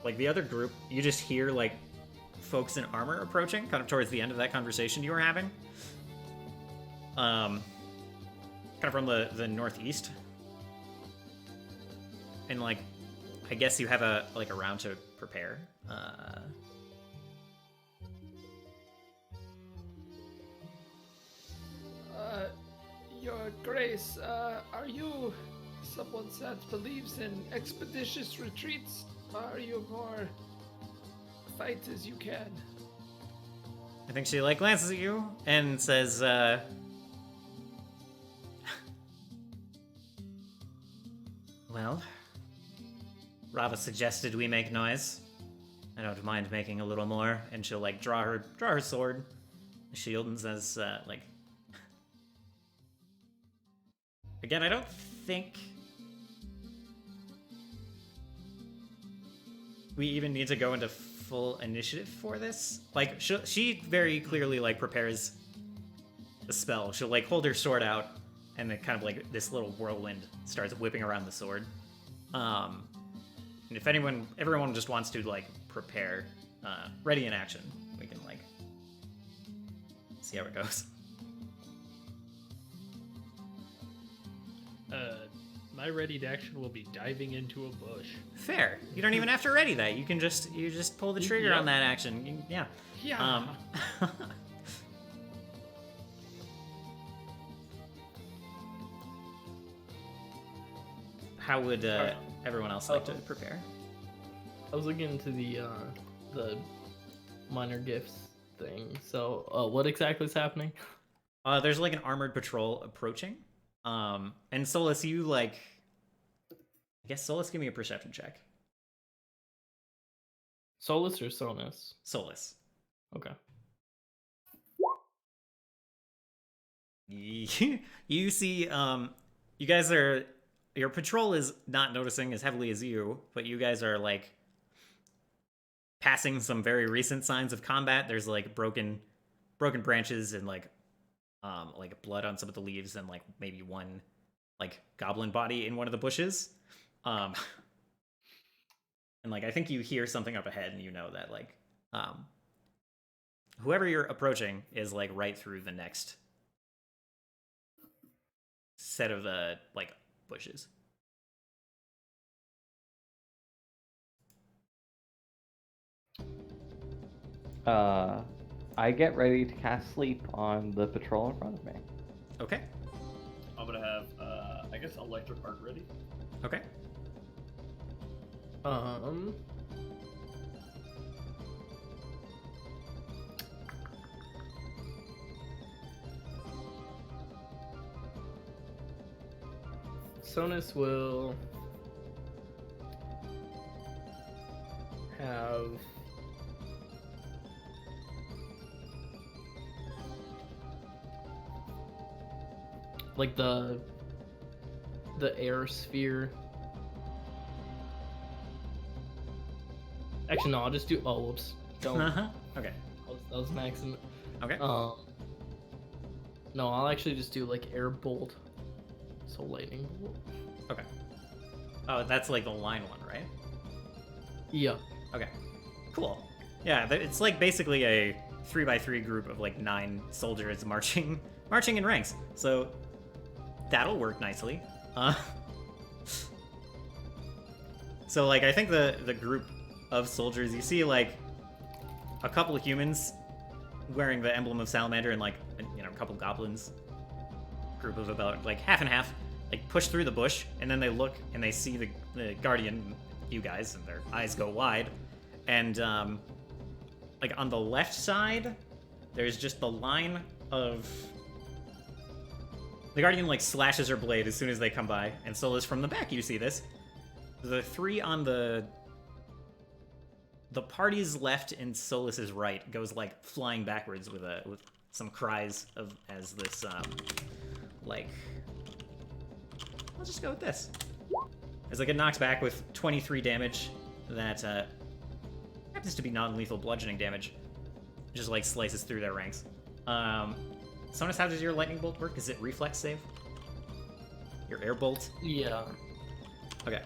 like the other group, you just hear like folks in armor approaching, kind of towards the end of that conversation you were having. Kind of from the northeast. And like, I guess you have a round to prepare. Your Grace, are you someone that believes in expeditious retreats? Or are you more fight as you can? I think she like glances at you and says, well, Rava suggested we make noise. I don't mind making a little more. And she'll like draw her sword, the shield, and says, like, again, I don't think we even need to go into full initiative for this. Like, she very clearly like prepares the spell. She'll like hold her sword out, and then kind of like this little whirlwind starts whipping around the sword. And if everyone just wants to like prepare, ready in action, we can like see how it goes. My ready to action will be diving into a bush. Fair. You don't even have to ready that. You just pull the trigger on that action. Yeah. Yeah. How would everyone else like to prepare? I was looking into the minor gifts thing. So, what exactly is happening? There's like an armored patrol approaching. And Solus, you like... I guess Solus, give me a perception check. Solus or Sonus? Solus. Okay. You see, you guys are... Your patrol is not noticing as heavily as you, but you guys are like passing some very recent signs of combat. There's like broken branches and like blood on some of the leaves, and like maybe one like goblin body in one of the bushes. And like I think you hear something up ahead, and you know that like whoever you're approaching is like right through the next set of like bushes. I get ready to cast sleep on the patrol in front of me. Okay. I'm gonna have, I guess, electric arc ready. Okay. Sonus will have like the air sphere. Actually, no, I'll just do. Oh, whoops! Don't. Okay. That was maximum. Okay. No, I'll actually just do like air bolt. So lightning bolt. Okay. Oh, that's like the line one, right? Yeah. Okay. Cool. Yeah, it's like basically a 3x3 group of like 9 soldiers marching in ranks. So that'll work nicely. So like I think the group of soldiers, you see like a couple of humans wearing the emblem of Salamander and like a couple goblins, group of about like half and half, like push through the bush, and then they look and they see the guardian, you guys, and their eyes go wide, and like on the left side there's just the line of the guardian like slashes her blade as soon as they come by, and Solus from the back you see this. The 3 on the party's left and Solus's right goes like flying backwards with some cries as this like, let's just go with this. As like it knocks back with 23 damage that happens to be non-lethal bludgeoning damage. It just like slices through their ranks. Sonus, how does your lightning bolt work? Is it reflex save? Your air bolt? Yeah. Okay.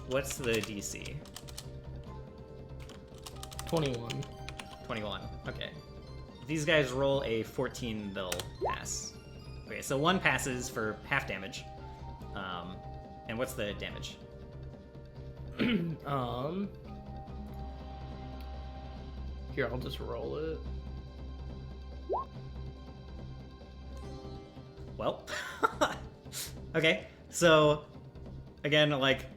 What's the DC? 21. 21. Okay. If these guys roll a 14, they'll pass. Okay, so one passes for half damage. And what's the damage? Here, I'll just roll it. Well, okay. So, again, like,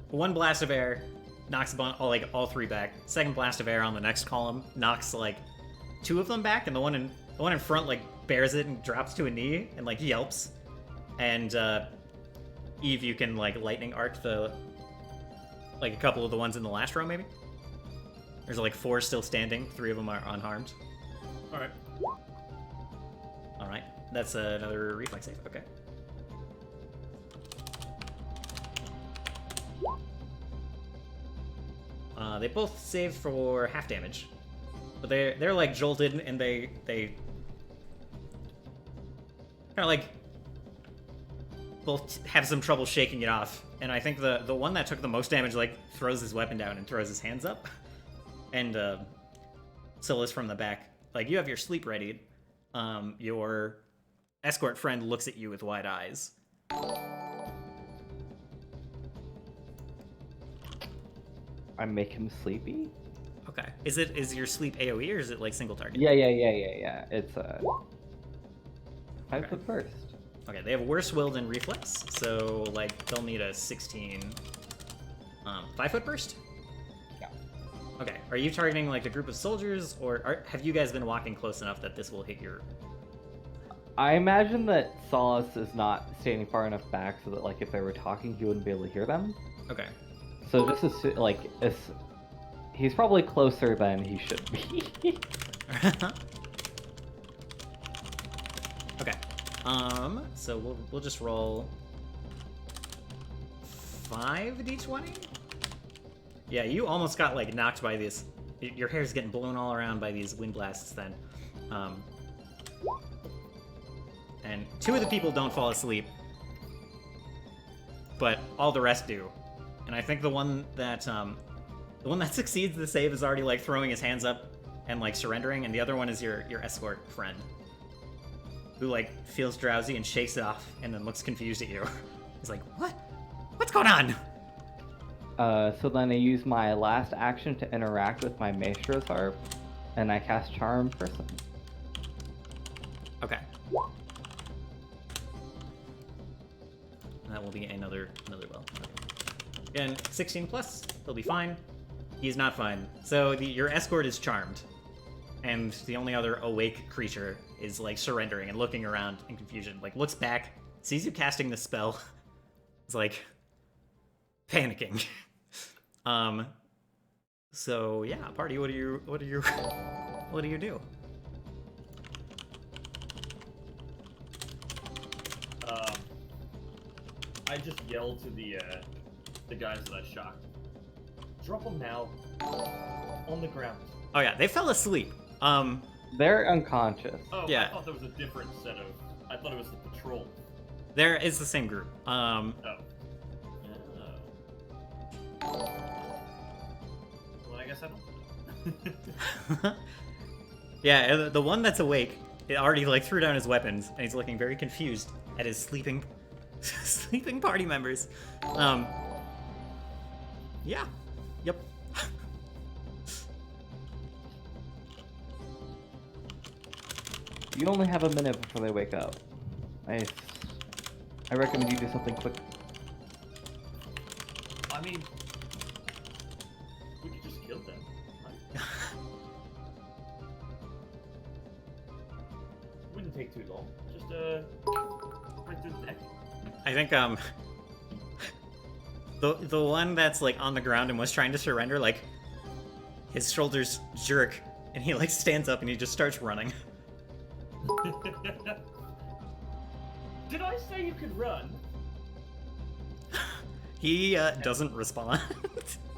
one blast of air knocks all three back. Second blast of air on the next column knocks like two of them back, and the one in front like bears it and drops to a knee and like yelps. And Eve, you can like lightning arc a couple of the ones in the last row, maybe. There's like 4 still standing. 3 of them are unharmed. All right. All right, that's another reflex save. Okay. They both save for half damage, but they're like jolted and they kind of like both have some trouble shaking it off. And I think the one that took the most damage like throws his weapon down and throws his hands up. And Silas from the back, like, you have your sleep ready. Your escort friend looks at you with wide eyes. I make him sleepy? Okay. Is your sleep AoE or is it like single target? Yeah. It's 5 foot first. Okay, they have worse will than reflex, so like they'll need a 16 5 foot burst? Yeah. Okay. Are you targeting like a group of soldiers, or have you guys been walking close enough that this will hit your... I imagine that Solace is not standing far enough back so that like if they were talking he wouldn't be able to hear them. Okay. So just he's probably closer than he should be. Okay. So we'll just roll 5d20. Yeah, you almost got like knocked by this. Your hair's getting blown all around by these wind blasts. Then, and 2 of the people don't fall asleep, but all the rest do. And I think the one that succeeds the save is already like throwing his hands up and like surrendering, and the other one is your escort friend, who like feels drowsy and shakes it off and then looks confused at you. He's like, what's going on? So then I use my last action to interact with my Maestro's Harp, and I cast Charm Person. Okay. That will be another well. Okay. Again, 16 plus, he'll be fine. He's not fine. So your escort is charmed, and the only other awake creature is like surrendering and looking around in confusion. Like looks back, sees you casting the spell. It's like panicking. So yeah, party. What do you do? I just yell to the guys that I shocked. Drop them now. On the ground. Oh yeah, they fell asleep. They're unconscious. Oh, Yeah. I thought there was a different set of... I thought it was the patrol. There is the same group. Oh. Well, I guess I don't. Yeah, the one that's awake, it already like threw down his weapons, and he's looking very confused at his sleeping party members. Yeah. Yep. You only have a minute before they wake up. I recommend you do something quick. I mean... we could just kill them, right? Wouldn't take too long. Just, right through the neck. I think the one that's like on the ground and was trying to surrender, like his shoulders jerk and he like stands up and he just starts running. Did I say you could run? He doesn't respond.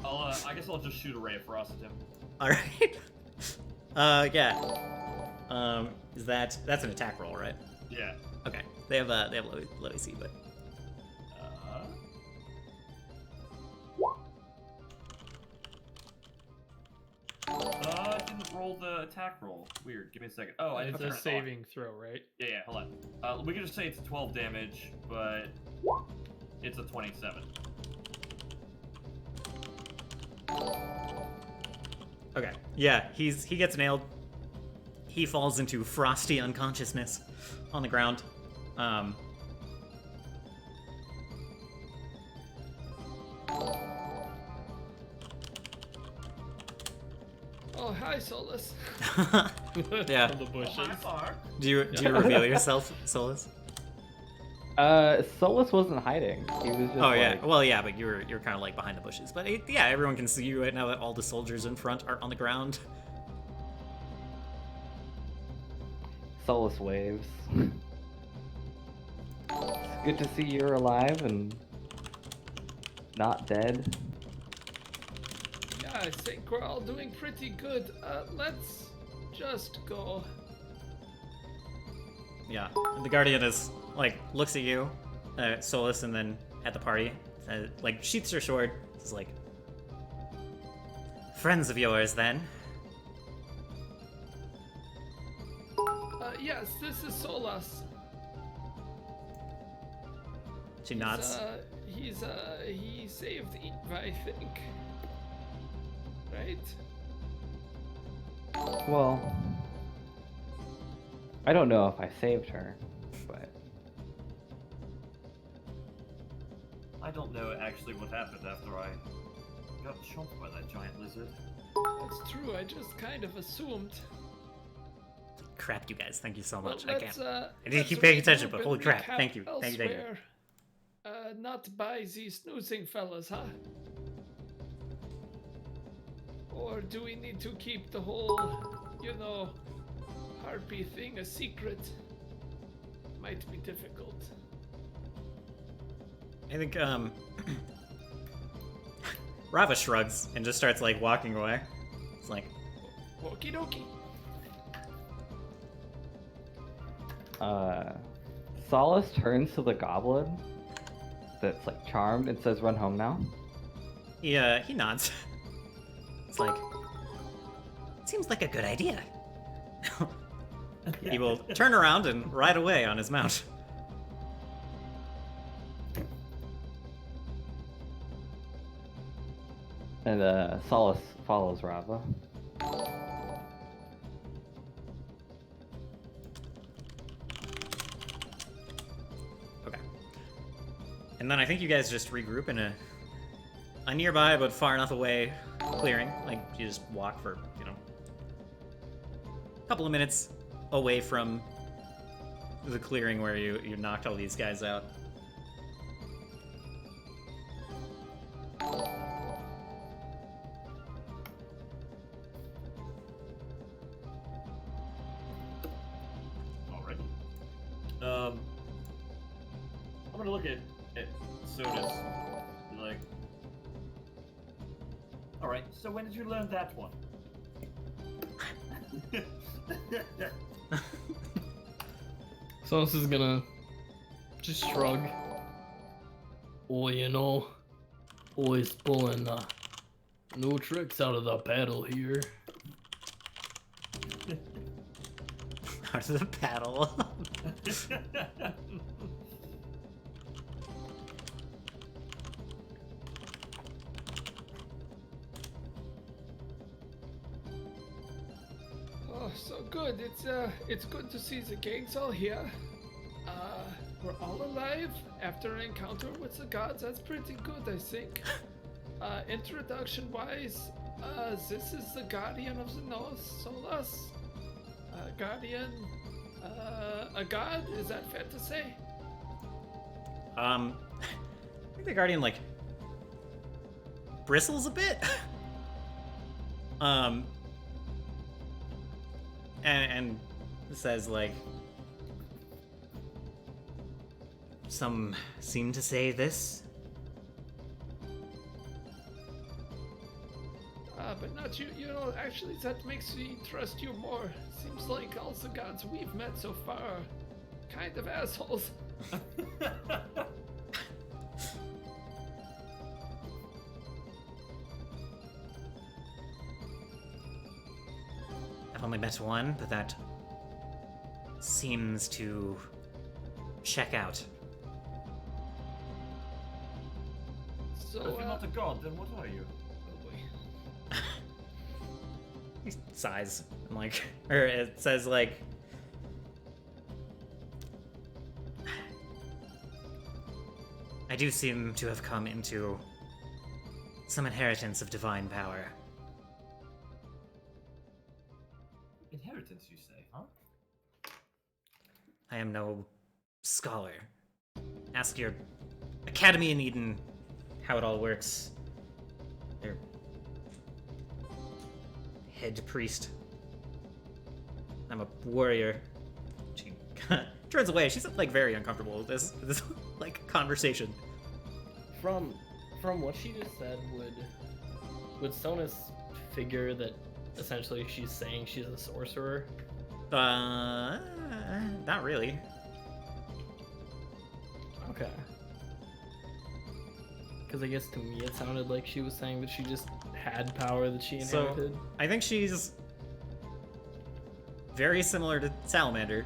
I guess I'll just shoot a ray of frost at him. All right. Yeah. That's an attack roll, right? Yeah. Okay. They have low AC, but attack roll. Weird. Give me a second. Oh, I It's turn a it on. saving throw, right? Yeah, hold on. We can just say it's 12 damage, but it's a 27. Okay. Yeah, he gets nailed. He falls into frosty unconsciousness on the ground. Oh, hi, Solus. Yeah. From the bushes. Do you reveal yourself, Solus? Solus wasn't hiding. He was just Oh yeah. like, Well, yeah, but you're kind of like behind the bushes. But yeah, everyone can see you right now that all the soldiers in front are on the ground. Solus waves. It's good to see you're alive and not dead. Yeah, I think we're all doing pretty good. Let's just go. Yeah. And the Guardian is like looks at you, Solus, and then at the party, like sheaths her sword. It's like, friends of yours, then. Yes, this is Solus. She nods. He saved Eve, I think. Right? Well, I don't know if I saved her, but I don't know actually what happened after I got shot by that giant lizard. That's true, I just kind of assumed. Crap, you guys. Thank you so But much. I can't. I need to let's keep paying attention, regroup but and holy crap. recap Thank you. Thank you. Thank you. elsewhere. Not by these snoozing fellas, huh? Or do we need to keep the whole, harpy thing a secret? Might be difficult. I think Rava shrugs and just starts like walking away. It's like, Okie dokie. Solus turns to the goblin that's like charmed and says, "Run home now." he nods. It's like, seems like a good idea. He will turn around and ride away on his mount. And Solus follows Rava. Okay. And then I think you guys just regroup in a nearby but far enough away clearing. Like, you just walk for, a couple of minutes away from the clearing where you knocked all these guys out. Alright. I'm gonna look at Sodas. Be like, alright, so when did you learn that one? Solus is gonna just shrug. Oh, always pulling new tricks out of the paddle here. Out of the paddle. Oh, so good. It's good to see the gang's all here. We're all alive after an encounter with the gods. That's pretty good, I think. Introduction-wise, this is the Guardian of the North, Solus. Guardian, a god? Is that fair to say? I think the Guardian, like, bristles a bit. And says, like, some seem to say this. But not you. Actually, that makes me trust you more. Seems like all the gods we've met so far are kind of assholes. I've only met one, but that seems to check out. So, If you're not a god, then what are you? oh boy. He sighs and like, or it says like, I do seem to have come into some inheritance of divine power. Inheritance, you say, huh? I am no scholar. Ask your Academy in Eden how it all works. Their head priest. I'm a warrior. She turns away. She's like very uncomfortable with this like conversation. From what she just said, would Sonus figure that essentially she's saying she's a sorcerer? Not really. Okay. Because I guess to me it sounded like she was saying that she just had power that she inherited. So I think she's very similar to Salamander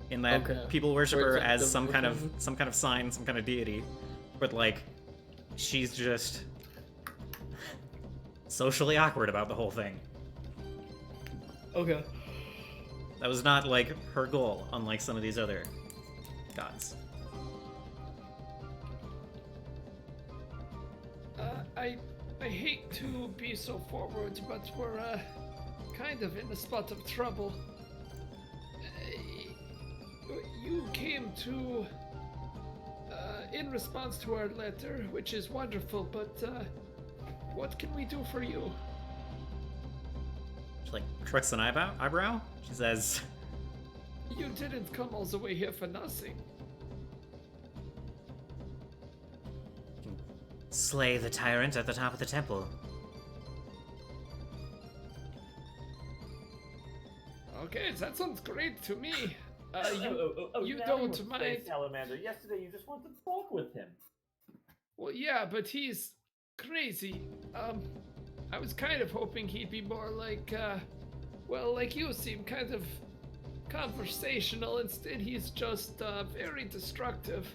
in that Okay. people worship Where her it's like as some kind of devotion. sign, some kind of deity, but like she's just socially awkward about the whole thing. Okay. That was not like her goal, unlike some of these other gods. I hate to be so forward, but we're kind of in a spot of trouble. You came to in response to our letter, which is wonderful, but what can we do for you? She like crooks an eyebrow. She says, You didn't come all the way here for nothing. slay the tyrant at the top of the temple. Okay, that sounds great to me. You now don't want to mind- say Salamander. Yesterday you just wanted to talk with him. Well, yeah, but he's crazy. I was kind of hoping he'd be more like, well, like you seem, kind of conversational. Instead, he's just very destructive.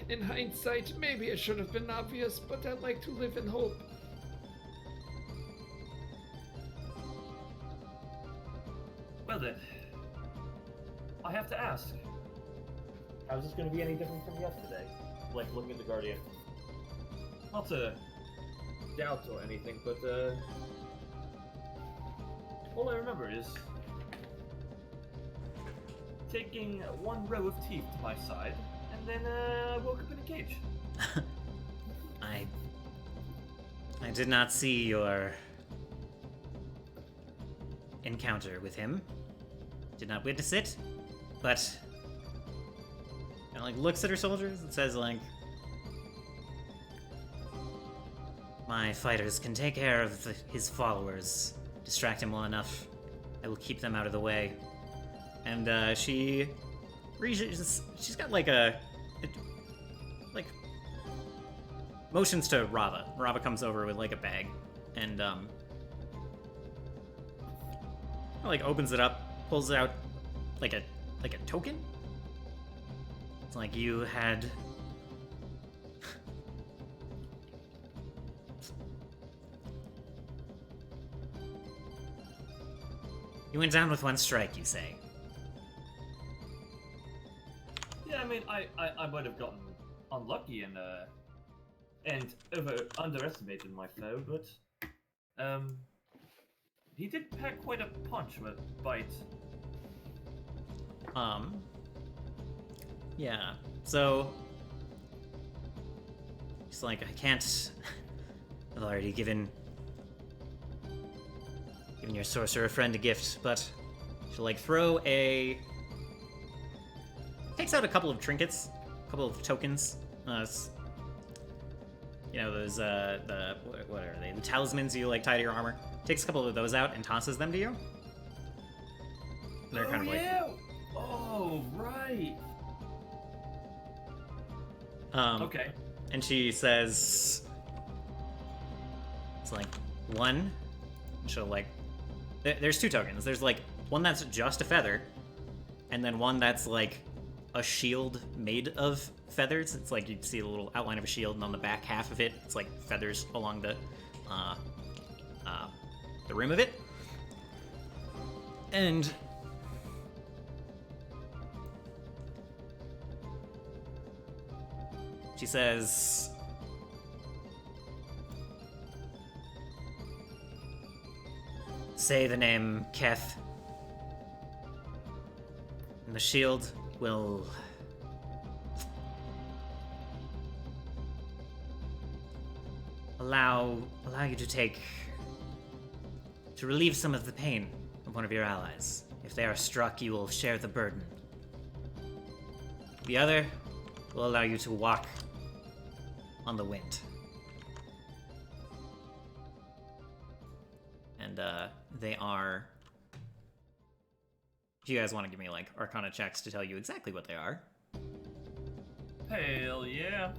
In hindsight, maybe it should have been obvious, but I like to live in hope. Well then, I have to ask. How's this going to be any different from yesterday? Like looking at the Guardian. Not to doubt or anything, but all I remember is taking one row of teeth to my side, and then I woke up in a cage. I did not see your encounter with him. Did not witness it, but and like looks at her soldiers and says like, my fighters can take care of his followers, distract him well enough. I will keep them out of the way. And she's got like like motions to Rava. Rava comes over with like a bag and like opens it up, pulls out like a token. It's like you had you went down with one strike, you say. Yeah, I mean, I might have gotten unlucky and underestimated my foe, but he did pack quite a punch with bite. Yeah. So she's like, I can't. I've already given your sorcerer friend a gift, but she'll like throw takes out a couple of trinkets, a couple of tokens. You know, those what are they? The talismans you like tie to your armor. Takes a couple of those out and tosses them to you. They're kind of like Oh, right. okay. Okay. And she says, it's like, one. She'll like. There's 2 tokens. There's like one that's just a feather, and then one that's like a shield made of feathers. It's like you see a little outline of a shield, and on the back half of it, it's like feathers along the rim of it. And she says, "Say the name Keth, and the shield will allow you to relieve some of the pain of one of your allies. If they are struck, you will share the burden. The other will allow you to walk on the wind." And they are. If you guys want to give me like Arcana checks to tell you exactly what they are, Hell yeah. it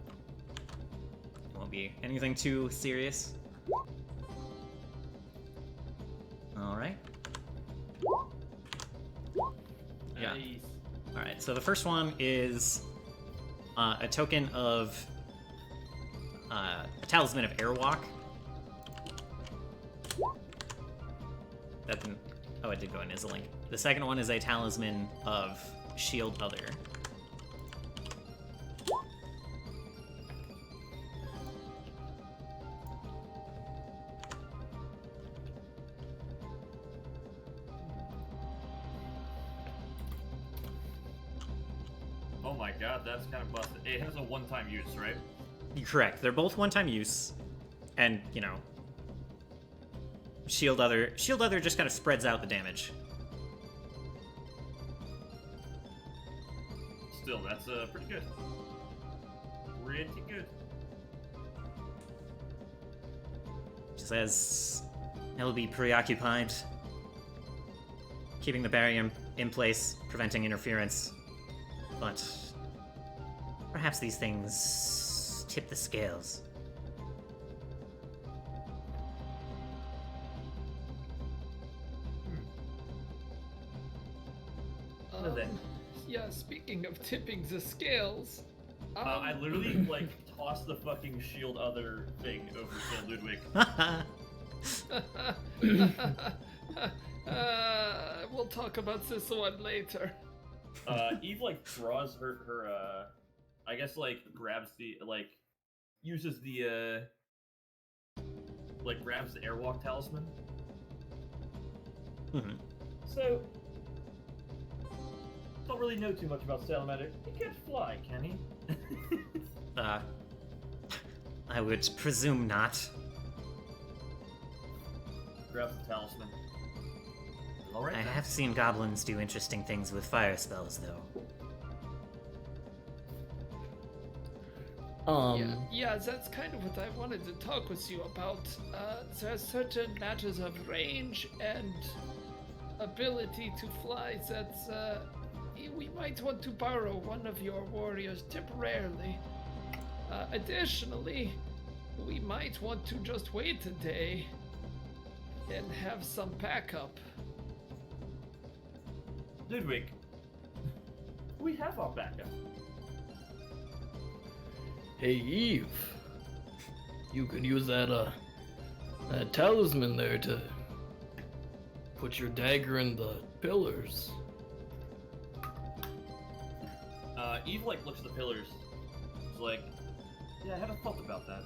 won't be anything too serious. All right. Yeah. Nice. All right. So the first one is a token of a talisman of airwalk. That didn't. Oh, it did go in as a link. The second one is a talisman of shield other. Oh my god, that's kind of busted. It has a one-time use, right? You're correct. They're both one-time use, and you know, shield other just kind of spreads out the damage. Still, that's pretty good. Pretty good. She says he'll be preoccupied keeping the barrier in place, preventing interference. But perhaps these things tip the scales. What are they? Yeah, speaking of tipping the scales, I literally, like, tossed the fucking shield other thing over to Ludwig. we'll talk about this one later. Eve, like, draws her, I guess, like, grabs the, like, uses the, like, grabs the airwalk talisman. Mhm. So, don't really know too much about Salamander. He can't fly, can he? I would presume not. Grabs the talisman. Alright. I have seen goblins do interesting things with fire spells, though. Yeah, that's kind of what I wanted to talk with you about. There's certain matters of range and ability to fly that we might want to borrow one of your warriors temporarily. Additionally, we might want to just wait a day and have some backup. Ludwig, we have our backup. Hey Eve, you could use that talisman there to put your dagger in the pillars. Eve, like, looks at the pillars. She's like, yeah, I hadn't thought about that.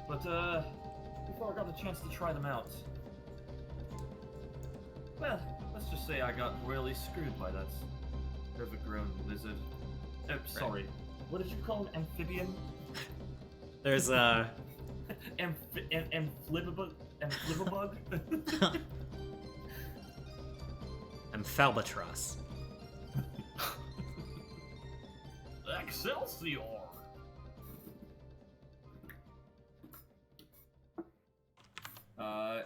But, before I got the chance to try them out, well, let's just say I got royally screwed by that overgrown lizard. Oh, sorry. What did you call an amphibian? There's Amphibibug? Amphalbatross. Excelsior!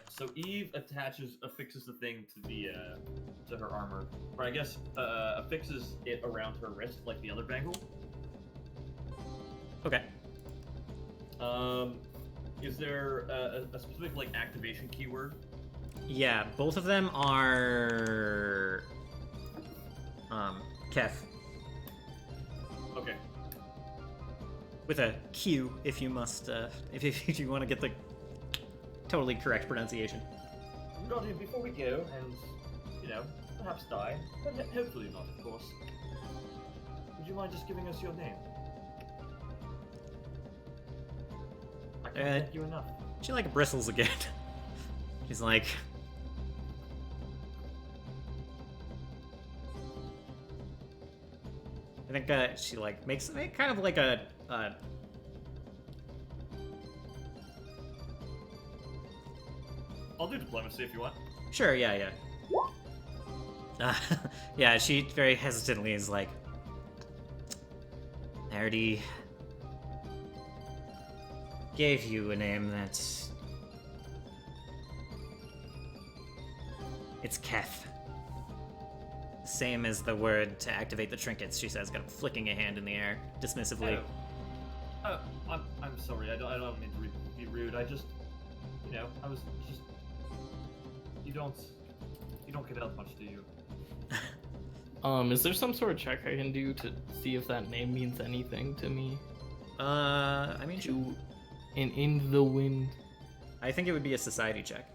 So Eve affixes the thing to the, to her armor. Or I guess, affixes it around her wrist like the other bangle. Okay. Is there a specific like activation keyword? Yeah, both of them are Kef Okay. with a Q if you must if you want to get the totally correct pronunciation. Guardian, before we go and, perhaps die, but hopefully not, of course. Would you mind just giving us your name? I can't thank you enough. She like bristles again. She's like, I think she like makes kind of like a I'll do diplomacy if you want. sure, yeah. Yeah, she very hesitantly is like, I already gave you a name that's... It's Keth. Same as the word to activate the trinkets, she says, kind of flicking a hand in the air, dismissively. Oh, I'm sorry. I don't mean to be rude. I just, I was just. You don't get out much, do you? Is there some sort of check I can do to see if that name means anything to me? I mean, In the wind. I think it would be a society check.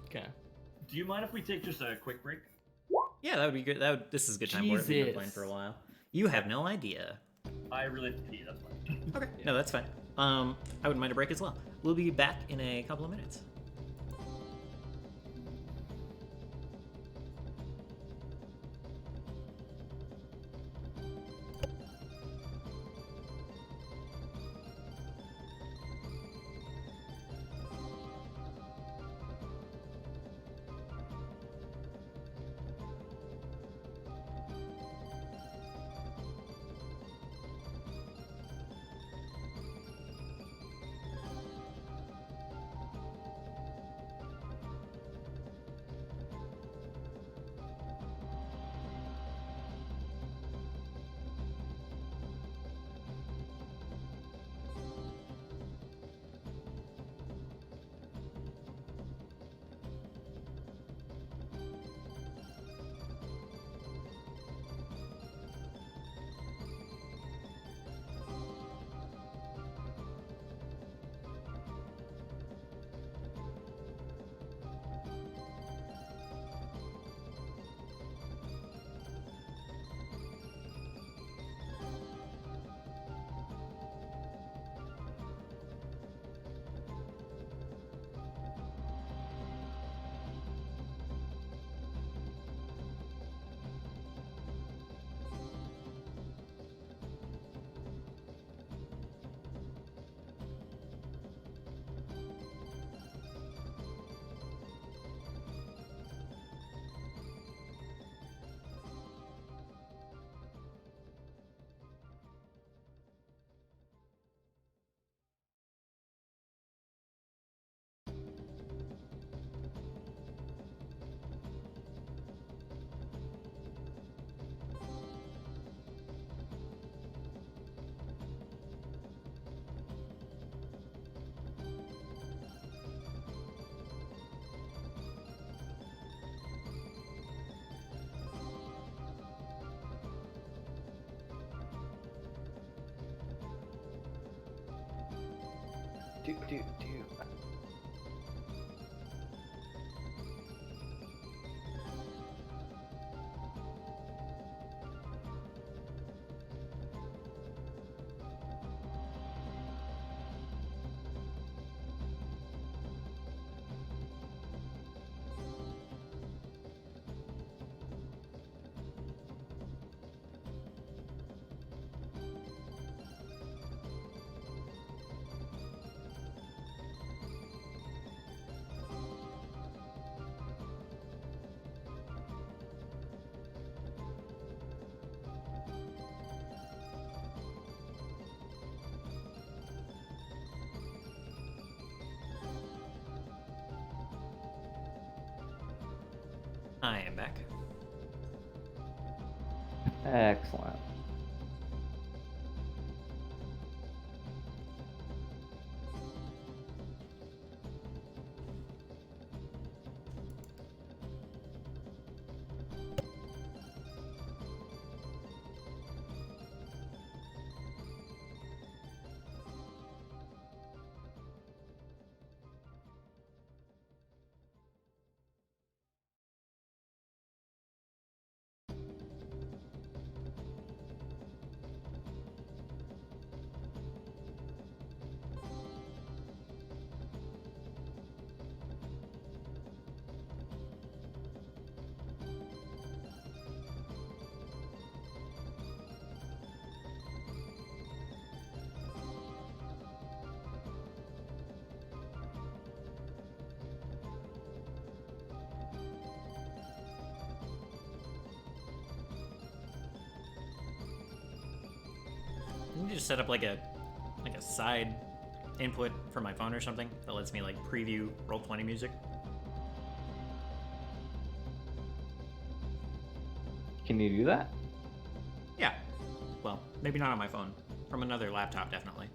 Okay. Do you mind if we take just a quick break? Yeah, that would be good. This is a good time for it. We've been Jesus. playing for a while. You have no idea. I really have to pee. That's fine. Okay, no, that's fine. I wouldn't mind a break as well. We'll be back in a couple of minutes. Do. I am back. Excellent. just set up like a side input for my phone or something that lets me like preview Roll20 music? Can you do that? Yeah. Well, maybe not on my phone. From another laptop, definitely.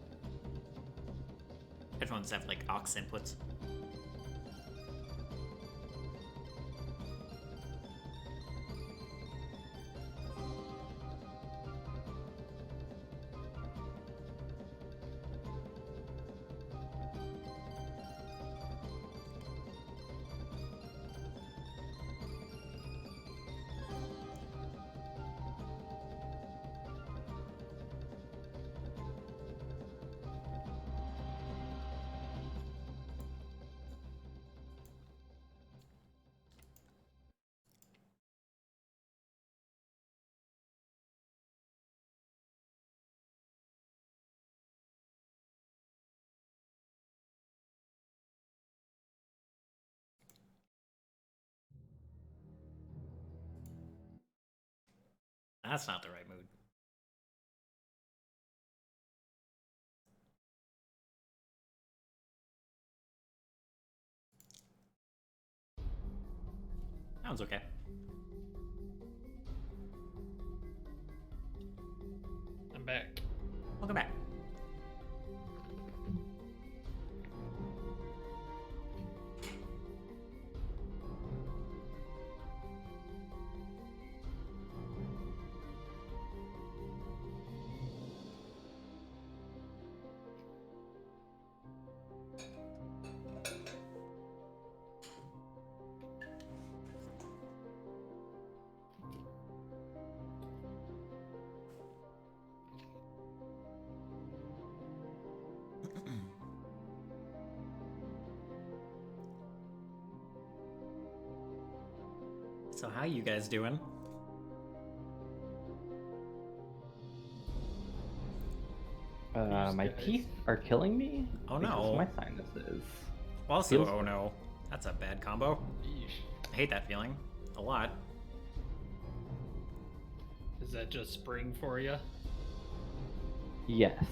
Headphones have like aux inputs. That's not the right mood. Sounds okay. I'm back. Welcome back. So how you guys doing? My teeth are killing me. Oh, because no. My sinuses. Also, Feels- oh no. That's a bad combo. Yeesh. I hate that feeling. A lot. Is that just spring for you? Yes.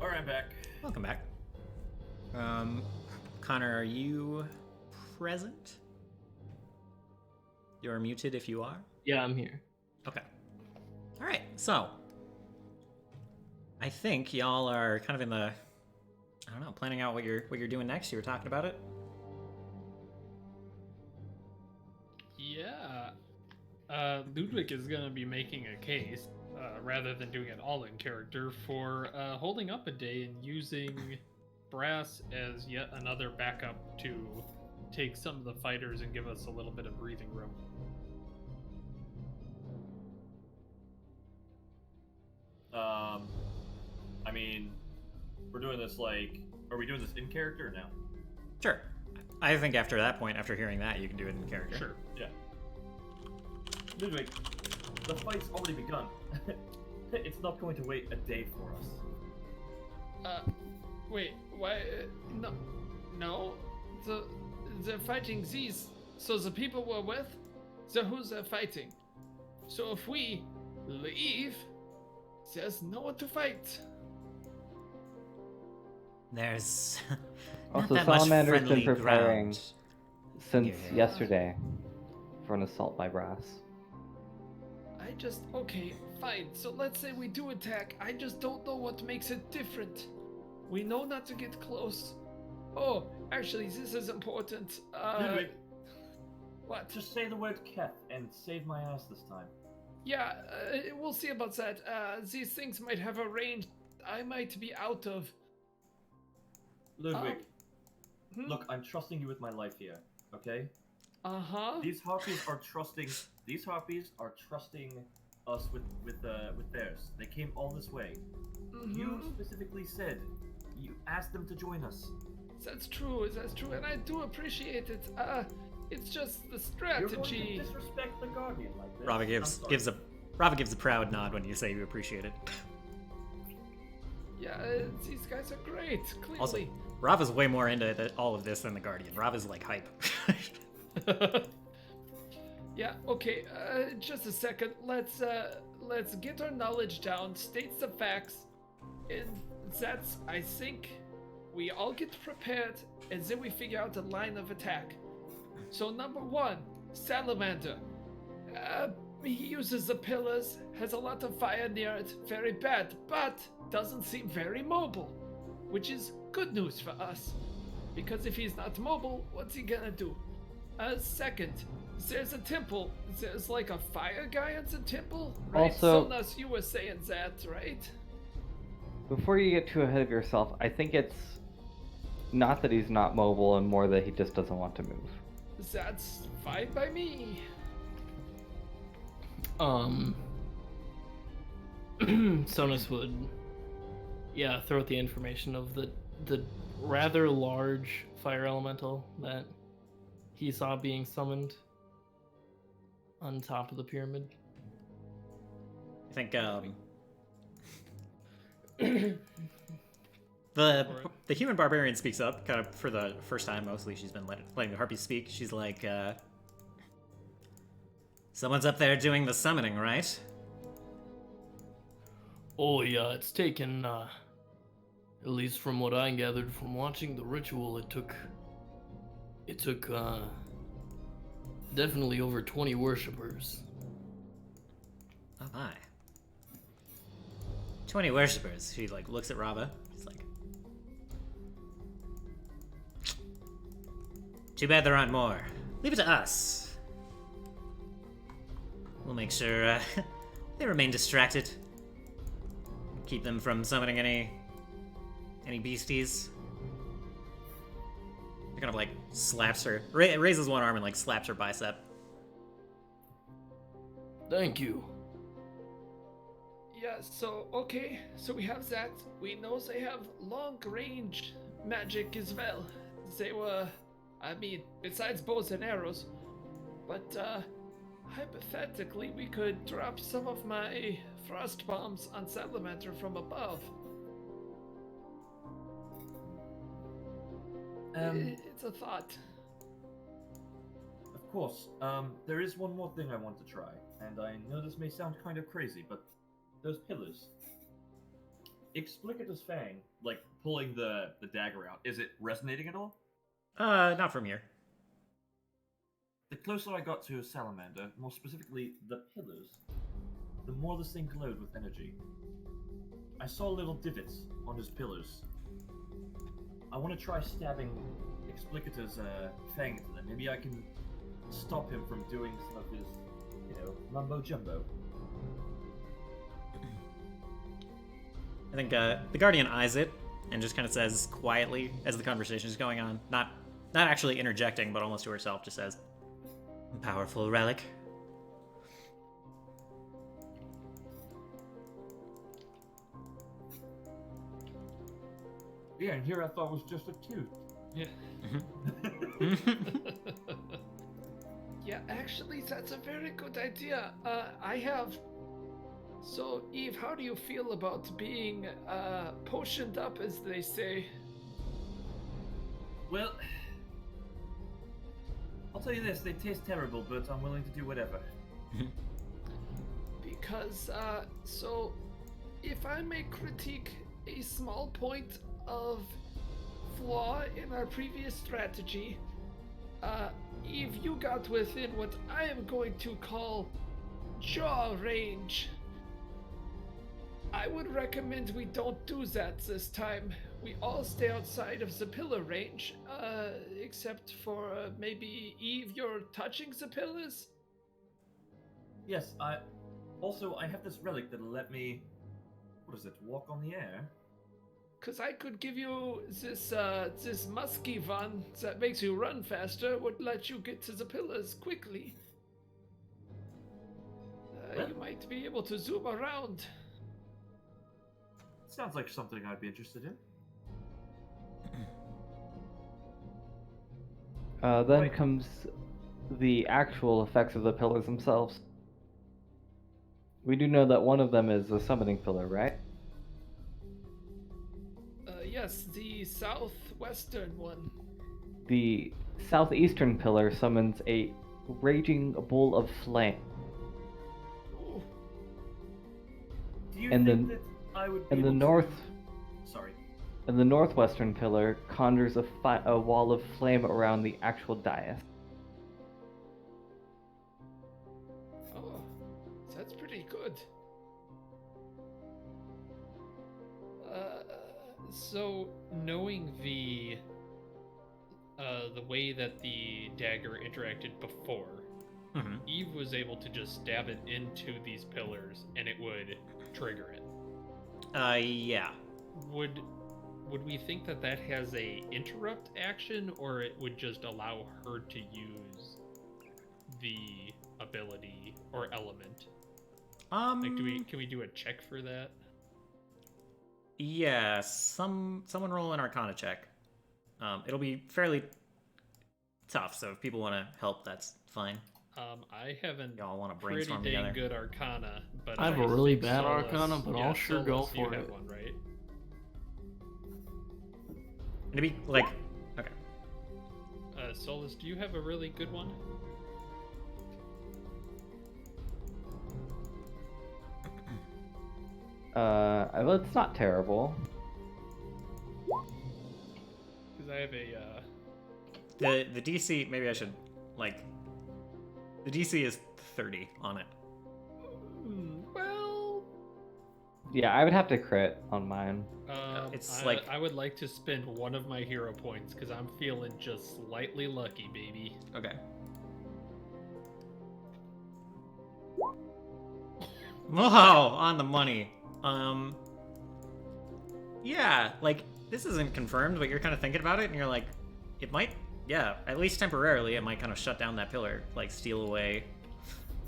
Alright, I'm back. Welcome back. Connor, are you present? You're muted if you are. Yeah, I'm here. Okay. All right. So, I think y'all are kind of in the, I don't know, planning out what you're doing next. You were talking about it. Yeah. Ludwig is gonna be making a case, rather than doing it all in character, for holding up a day and using brass as yet another backup to take some of the fighters and give us a little bit of breathing room. I mean, we're doing this like, are we doing this in character or now? Sure. I think after that point, after hearing that, you can do it in character. Sure. Yeah. Ludwig, the fight's already begun. It's not going to wait a day for us. Wait, why? No, no. They're fighting these. So the people we're with, so who's they're fighting? So if we leave, there's no one to fight. There's not Also, that much Salamander's been friendly preparing ground. since Yeah. yesterday for an assault by brass. Okay, fine. So let's say we do attack. I just don't know what makes it different. We know not to get close. Oh, actually, this is important. Ludwig, What? just say the word Keth and save my ass this time. Yeah, we'll see about that. These things might have a range I might be out of. Ludwig, Hmm? look, I'm trusting you with my life here, okay? Uh-huh. These harpies are trusting. These harpies are trusting us with theirs. They came all this way. You Mhm. specifically said you asked them to join us. That's true, and I do appreciate it. It's just the You're going to strategy. disrespect the Guardian like this. Rava I'm sorry. Rava gives a proud nod when you say you appreciate it. Yeah, these guys are great, clearly. Also, Rava's way more into all of this than the Guardian. Rava's like hype. Yeah, okay, just a second. Let's get our knowledge down, state some facts, and that's, I think, we all get prepared, and then we figure out the line of attack. So number 1, Salamander. He uses the pillars, has a lot of fire near it, very bad, but doesn't seem very mobile, which is good news for us, because if he's not mobile, what's he gonna do? Second, there's a temple. There's like a fire guy at the temple, right? Also- Sonas, you were saying that, right? Before you get too ahead of yourself, I think it's not that he's not mobile and more that he just doesn't want to move. That's fine by me. Sonus would, throw out the information of the rather large fire elemental that he saw being summoned on top of the pyramid. I think the human barbarian speaks up, kind of for the first time. Mostly, she's been letting the harpy speak. She's like, "Someone's up there doing the summoning, right?" Oh yeah, it's taken, at least from what I gathered from watching the ritual, it took definitely over 20 worshippers. Oh my. 20 worshippers. She like looks at Rava. She's like, "Too bad there aren't more. Leave it to us. We'll make sure they remain distracted. Keep them from summoning any beasties." He kind of like slaps her, raises one arm and like slaps her bicep. Thank you. Yeah, so, okay, so we have that. We know they have long-range magic as well. They were, I mean, besides bows and arrows. But, hypothetically, we could drop some of my frost bombs on Salamander from above. It's a thought. Of course. There is one more thing I want to try, and I know this may sound kind of crazy, but those pillars. Explicatus Fang, like pulling the dagger out, is it resonating at all? Not from here. The closer I got to a salamander, more specifically the pillars, the more this thing glowed with energy. I saw little divots on his pillars. I want to try stabbing Explicatus Fang into them. Maybe I can stop him from doing some of his, mumbo jumbo. I think the Guardian eyes it and just kind of says quietly as the conversation is going on, not actually interjecting, but almost to herself, just says, "Powerful relic." Yeah, and here I thought was just a tooth. Yeah. Yeah, actually, that's a very good idea. I have... So, Eve, how do you feel about being, potioned up, as they say? Well, I'll tell you this, they taste terrible, but I'm willing to do whatever. Because, so, if I may critique a small point of flaw in our previous strategy, Eve, you got within what I am going to call jaw range. I would recommend we don't do that this time. We all stay outside of the pillar range, except for maybe Eve, you're touching the pillars? Yes, I have this relic that'll let me, walk on the air? Cause I could give you this musky one that makes you run faster, would let you get to the pillars quickly. You might be able to zoom around. Sounds like something I'd be interested in. Then Right. comes the actual effects of the pillars themselves. We do know that one of them is a summoning pillar, right? Yeah, Yes, the southwestern one. The southeastern pillar summons a raging bull of flame. Ooh. Do you And think the- that I would be In the able north, to... Sorry. in the northwestern pillar conjures a wall of flame around the actual dais. Oh, that's pretty good. So knowing the way that the dagger interacted before, Mm-hmm. Eve was able to just stab it into these pillars and it would trigger it. Yeah. Would we think that that has a interrupt action, or it would just allow her to use the ability or element? Like, can we do a check for that? Yeah, someone roll an Arcana check. It'll be fairly tough, so if people want to help, that's fine. I haven't Y'all want to pretty brainstorm dang together? good Arcana, but I have a really think bad Solus- Arcana, but yeah, I'll sure go Solus, you for have it. one, right? It'd be like, okay. Solus, do you have a really good one? Well, it's not terrible. Because I have a The DC, maybe I should like. The DC is 30 on it. well, Yeah, I would have to crit on mine. It's I, like- I would like to spend one of my hero points because I'm feeling just slightly lucky, baby. Okay. Whoa, on the money. Yeah, like this isn't confirmed, but you're kind of thinking about it, and you're like, it might, yeah, at least temporarily, it might kind of shut down that pillar, like steal away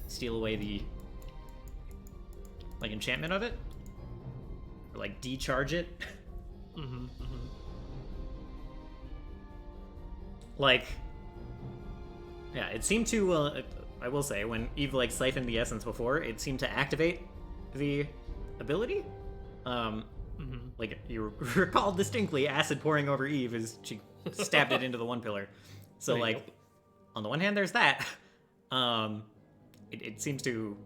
the like enchantment of it, or like decharge it. Mm-hmm, mm-hmm. Like, yeah, it seemed to. I will say, when Eve like siphoned the essence before, it seemed to activate the ability. Like you recall distinctly acid pouring over Eve as she stabbed it into the one pillar. So Yep. like, on the one hand, there's that. It seems to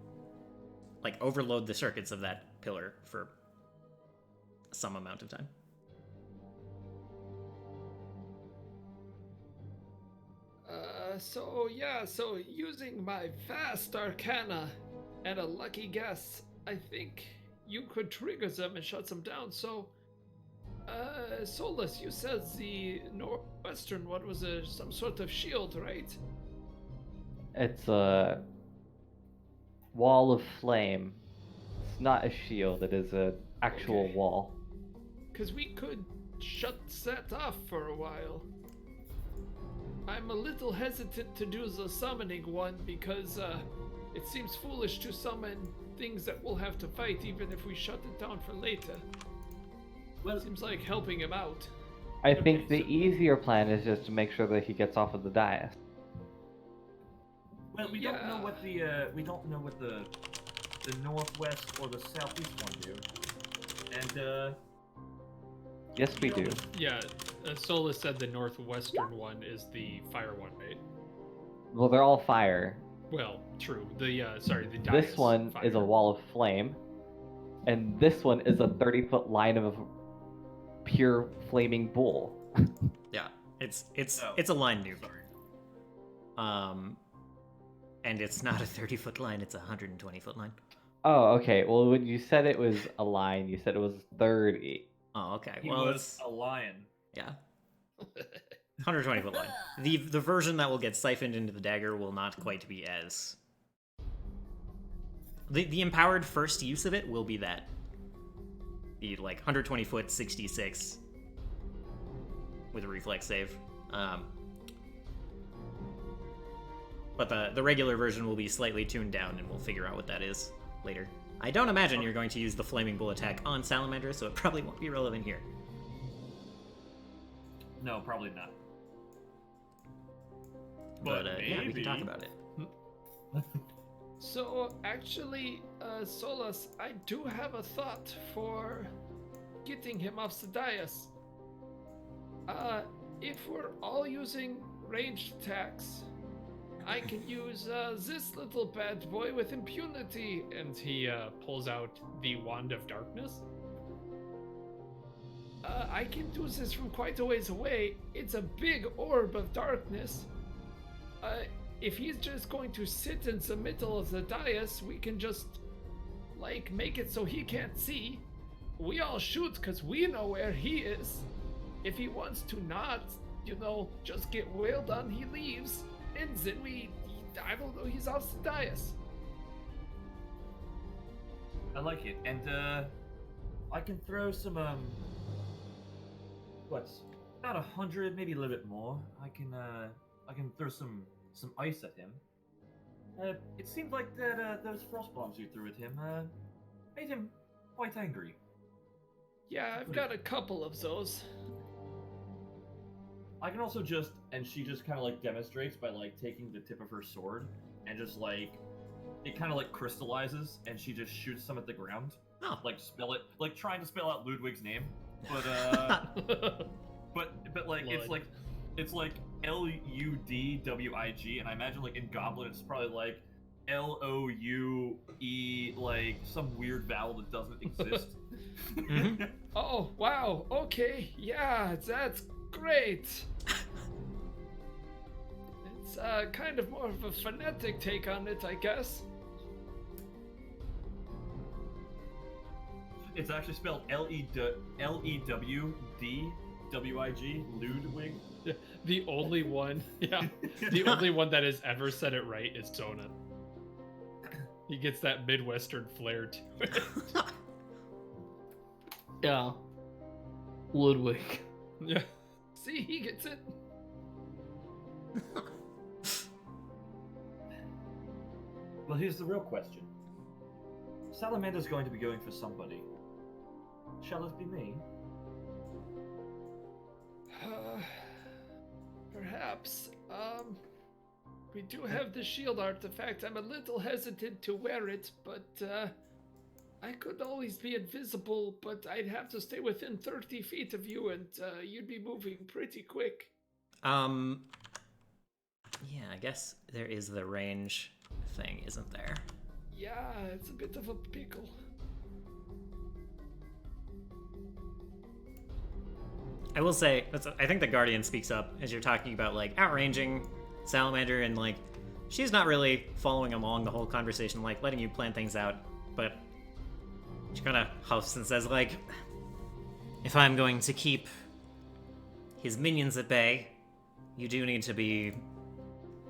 like overload the circuits of that pillar for some amount of time. So using my vast arcana and a lucky guess, I think you could trigger them and shut them down. So, Solus, you said the northwestern one was some sort of shield, right? It's a wall of flame. It's not a shield, it is an actual Okay. wall. Because we could shut that off for a while. I'm a little hesitant to do the summoning one because it seems foolish to summon things that we'll have to fight even if we shut it down for later. Well, Seems like helping him out. I think Okay, the so- easier plan is just to make sure that he gets off of the dais. well, we don't know Yeah. what the northwest or the southeast one do. And Yes, we do. Yeah, Solus said the northwestern one is the fire one, right? Well, they're all fire. Well, true. The the This dais one fire. is a wall of flame, and this one is a 30-foot line of pure flaming bull. Yeah, it's Oh, a line nuke. sorry. And it's not a 30-foot line; it's a 120-foot line. Oh, okay. Well, when you said it was a line, you said it was 30. Oh, okay. He Well, was it's a lion. yeah, 120-foot line. The version that will get siphoned into the dagger will not quite be as. The empowered first use of it will be that. The like 120-foot 66 with a reflex save. But the regular version will be slightly tuned down, and we'll figure out what that is later. I don't imagine you're going to use the Flaming Bull attack on Salamander, so it probably won't be relevant here. No, probably not. But, But yeah, we can talk maybe. about it. So actually, Solus, I do have a thought for getting him off the dais. If we're all using ranged attacks, I can use this little bad boy with impunity. And he pulls out the Wand of Darkness. I can do this from quite a ways away. It's a big orb of darkness. If he's just going to sit in the middle of the dais, we can just, like, make it so he can't see. We all shoot because we know where he is. If he wants to not, just get wailed on, he leaves. And then I don't know, he's off the dais. I like it, and I can throw some about 100, maybe a little bit more. I can throw some ice at him. It seemed like that those frost bombs you threw at him made him quite angry. Yeah, I've got a couple of those. I can also and she just kind of like demonstrates by like taking the tip of her sword and just like, it kind of like crystallizes and she just shoots some at the ground. Oh. Like spell it, like trying to spell out Ludwig's name, but but like it's like Ludwig, and I imagine like in Goblin it's probably like LOUE, like some weird vowel that doesn't exist. Mhm. Oh, wow. Okay. Yeah, that's great. It's kind of more of a phonetic take on it, I guess. It's actually spelled LEWDWIG, Ludwig. The only one, the only one that has ever said it right is Sona. He gets that Midwestern flair to it. Yeah. Ludwig. Yeah. See, he gets it. Well, here's the real question. Salamander's going to be going for somebody. Shall it be me? Perhaps. We do have the shield artifact. I'm a little hesitant to wear it, but I could always be invisible, but I'd have to stay within 30 feet of you, and you'd be moving pretty quick. Yeah, I guess there is the range thing, isn't there? Yeah, it's a bit of a pickle. I will say, I think the Guardian speaks up as you're talking about, like, outranging Salamander, and, like, she's not really following along the whole conversation, like, letting you plan things out, but she kind of huffs and says, like, if I'm going to keep his minions at bay, you do need to be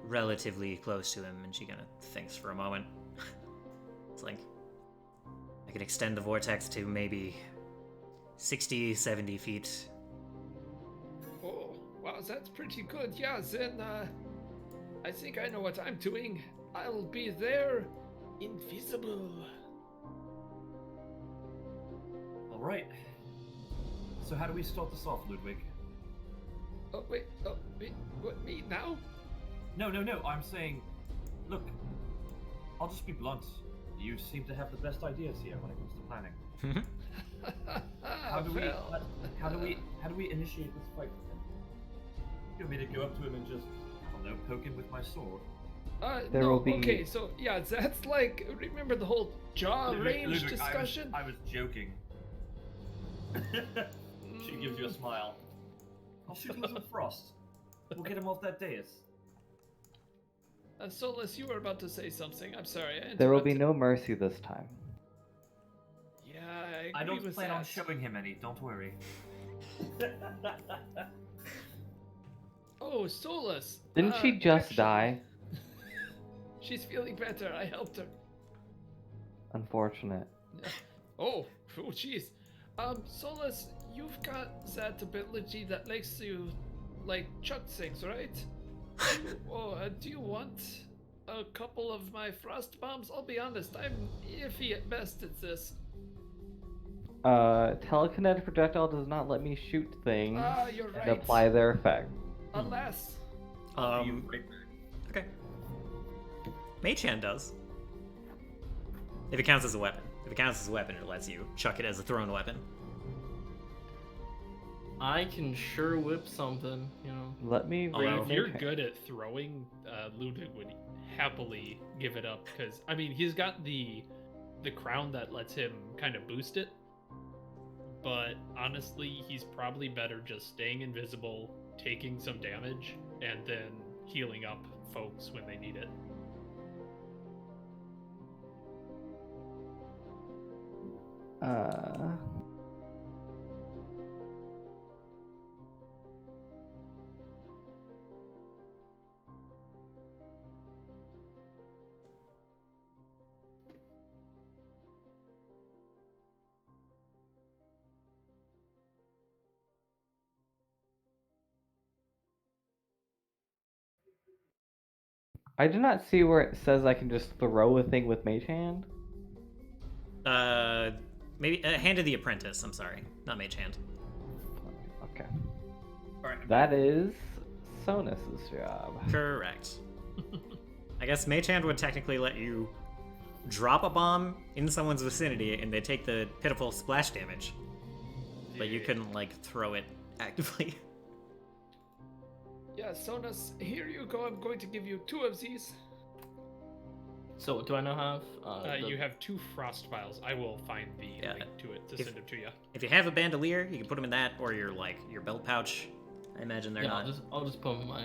relatively close to him, and she kind of thinks for a moment. It's like, I could extend the vortex to maybe 60, 70 feet. Oh, wow, that's pretty good. Yeah, then, I think I know what I'm doing. I'll be there, invisible. Alright. So how do we start this off, Ludwig? Oh, wait, what, me now? No, I'm saying, look, I'll just be blunt. You seem to have the best ideas here when it comes to planning. How do we initiate this fight with him? You want me to go up to him and just, I don't know, poke him with my sword? There no, will be- okay, so, yeah, that's like, remember the whole jaw range Ludwig, discussion? I was joking. She gives you a smile. I'll shoot him with some frost. We'll get him off that dais. Solus, you were about to say something. I'm sorry. There will be interrupted. no mercy this time. Yeah, I agree I don't with plan that. on showing him any, don't worry. Oh, Solus. Didn't she just actually, die? She's feeling better. I helped her. Unfortunate. Oh, jeez. Solus, you've got that ability that makes you, like, chuck things, right? Do you want a couple of my frost bombs? I'll be honest, I'm iffy at best at this. Telekinetic projectile does not let me shoot things You're right. and apply their effect. Alas. Okay. Mage Hand does. If it counts as a weapon. If it counts as a weapon, it lets you chuck it as a thrown weapon. I can sure whip something, you know. Let me Although- If you're good at throwing, Ludwig would happily give it up because I mean he's got the crown that lets him kind of boost it, but honestly he's probably better just staying invisible, taking some damage, and then healing up folks when they need it. I do not see where it says I can just throw a thing with Mage Hand. Maybe Hand of the Apprentice. I'm sorry, not Mage Hand. Okay. All right. That is Sonus's job. Correct. I guess Mage Hand would technically let you drop a bomb in someone's vicinity and they take the pitiful splash damage, but you couldn't like throw it actively. Yeah, Sonus, here you go. I'm going to give you 2 of these. So do I now have? You have 2 frost vials. I will find the Yeah. link to it to If- send them to you. If you have a bandolier, you can put them in that or your belt pouch. I imagine they're Yeah, not I'll just put them in my.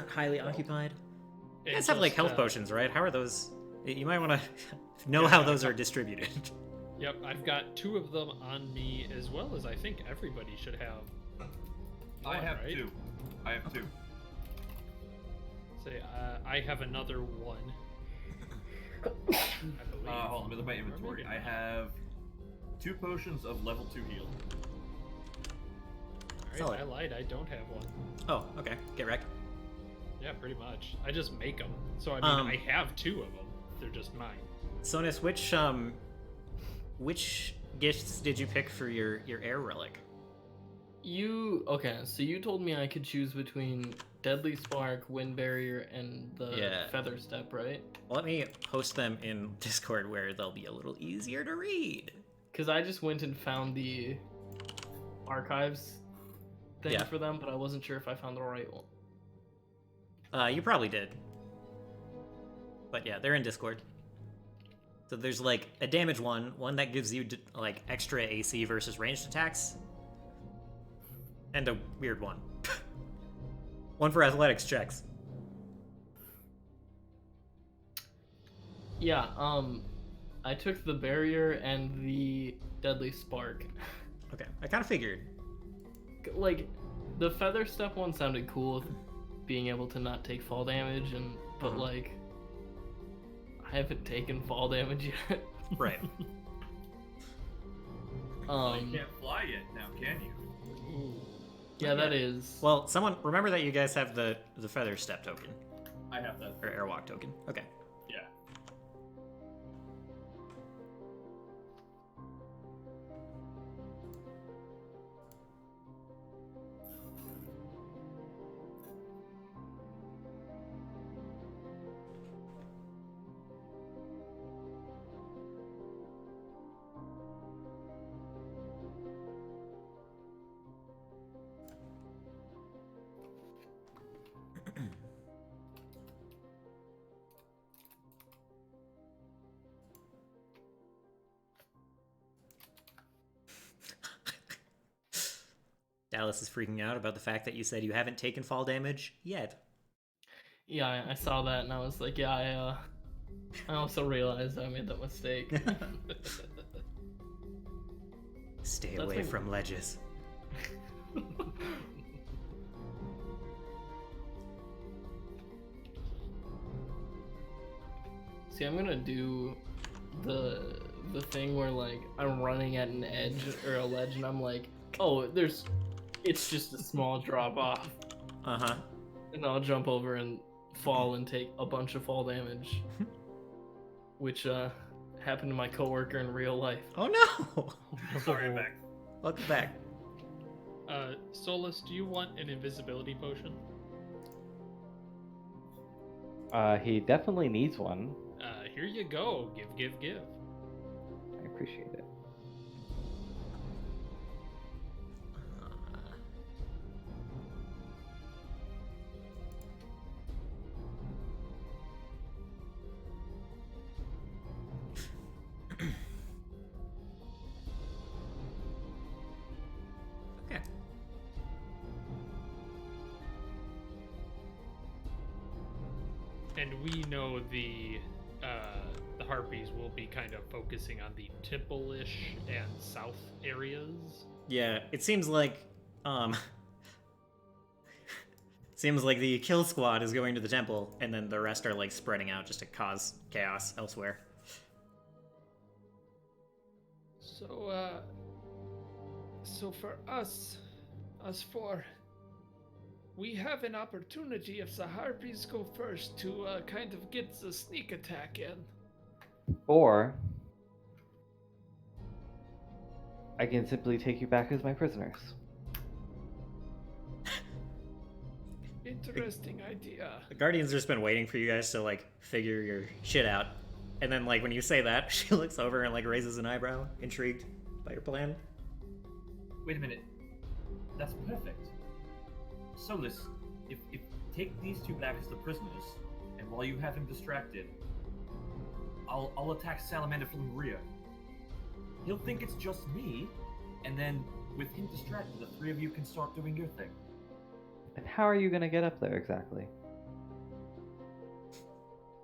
highly occupied. You And guys have like just, health potions, right? How are those? You might want to know how those are distributed. Yep, I've got 2 of them on me as well as I think everybody should have. I one, have right? 2. I have 2. Say, I have another 1. I believe. Hold on, let me look at my inventory. I have 2 potions of level 2 heal. Alright, Solid. I lied. I don't have one. Oh, okay. Get wrecked. Yeah, pretty much. I just make them. So I mean, I have 2 of them. They're just mine. Sonus, which gifts did you pick for your air relic? Okay, so you told me I could choose between Deadly Spark, Wind Barrier, and the Yeah. Feather Step, right? Let me post them in Discord where they'll be a little easier to read. Because I just went and found the archives thing Yeah. for them, but I wasn't sure if I found the right one. You probably did. But yeah, they're in Discord. So there's like a damage one that gives you like extra AC versus ranged attacks, and a weird one. One for athletics checks. Yeah, I took the Barrier and the Deadly Spark. Okay, I kind of figured. Like, the Feather Step one sounded cool, with being able to not take fall damage, but like, I haven't taken fall damage yet. Right. Well, you can't fly yet now, can you? Yeah, that is. Well, someone remember that you guys have the feather step token I have that. or airwalk token. Okay. Yeah. Dallas is freaking out about the fact that you said you haven't taken fall damage yet. Yeah, I saw that and I was like, yeah, I also realized I made that mistake. Stay That's away like- from ledges. See, I'm gonna do the thing where like I'm running at an edge or a ledge and I'm like, oh, it's just a small drop off, Uh-huh. and I'll jump over and fall and take a bunch of fall damage, which happened to my coworker in real life. Oh no! Sorry, I'm back. Welcome back. Solus, do you want an invisibility potion? He definitely needs one. Here you go. Give. I appreciate it. And we know the harpies will be kind of focusing on the temple-ish and south areas. Yeah, it seems like seems like the kill squad is going to the temple, and then the rest are like spreading out just to cause chaos elsewhere. So for us four, we have an opportunity if the harpies go first to kind of get the sneak attack in. Or I can simply take you back as my prisoners. Interesting idea. The Guardian's just been waiting for you guys to like figure your shit out, and then like when you say that, she looks over and like raises an eyebrow, intrigued by your plan. Wait a minute. That's perfect. Solus, if take these two back as the prisoners, and while you have him distracted, I'll attack Salamander from the rear. He'll think it's just me, and then with him distracted, the three of you can start doing your thing. And how are you gonna get up there exactly?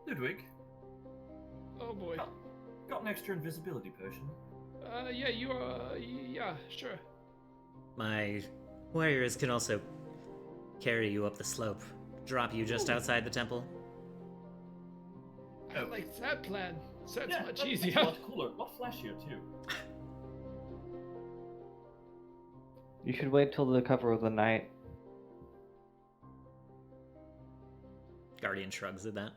Ludwig, Oh boy. got an extra invisibility potion. Yeah, you are. Yeah, sure. My warriors can also carry you up the slope, drop you just outside the temple. I like that plan. So that's much that's easier. a lot cooler, a lot flashier too. You should wait till the cover of the night. Guardian shrugs at that.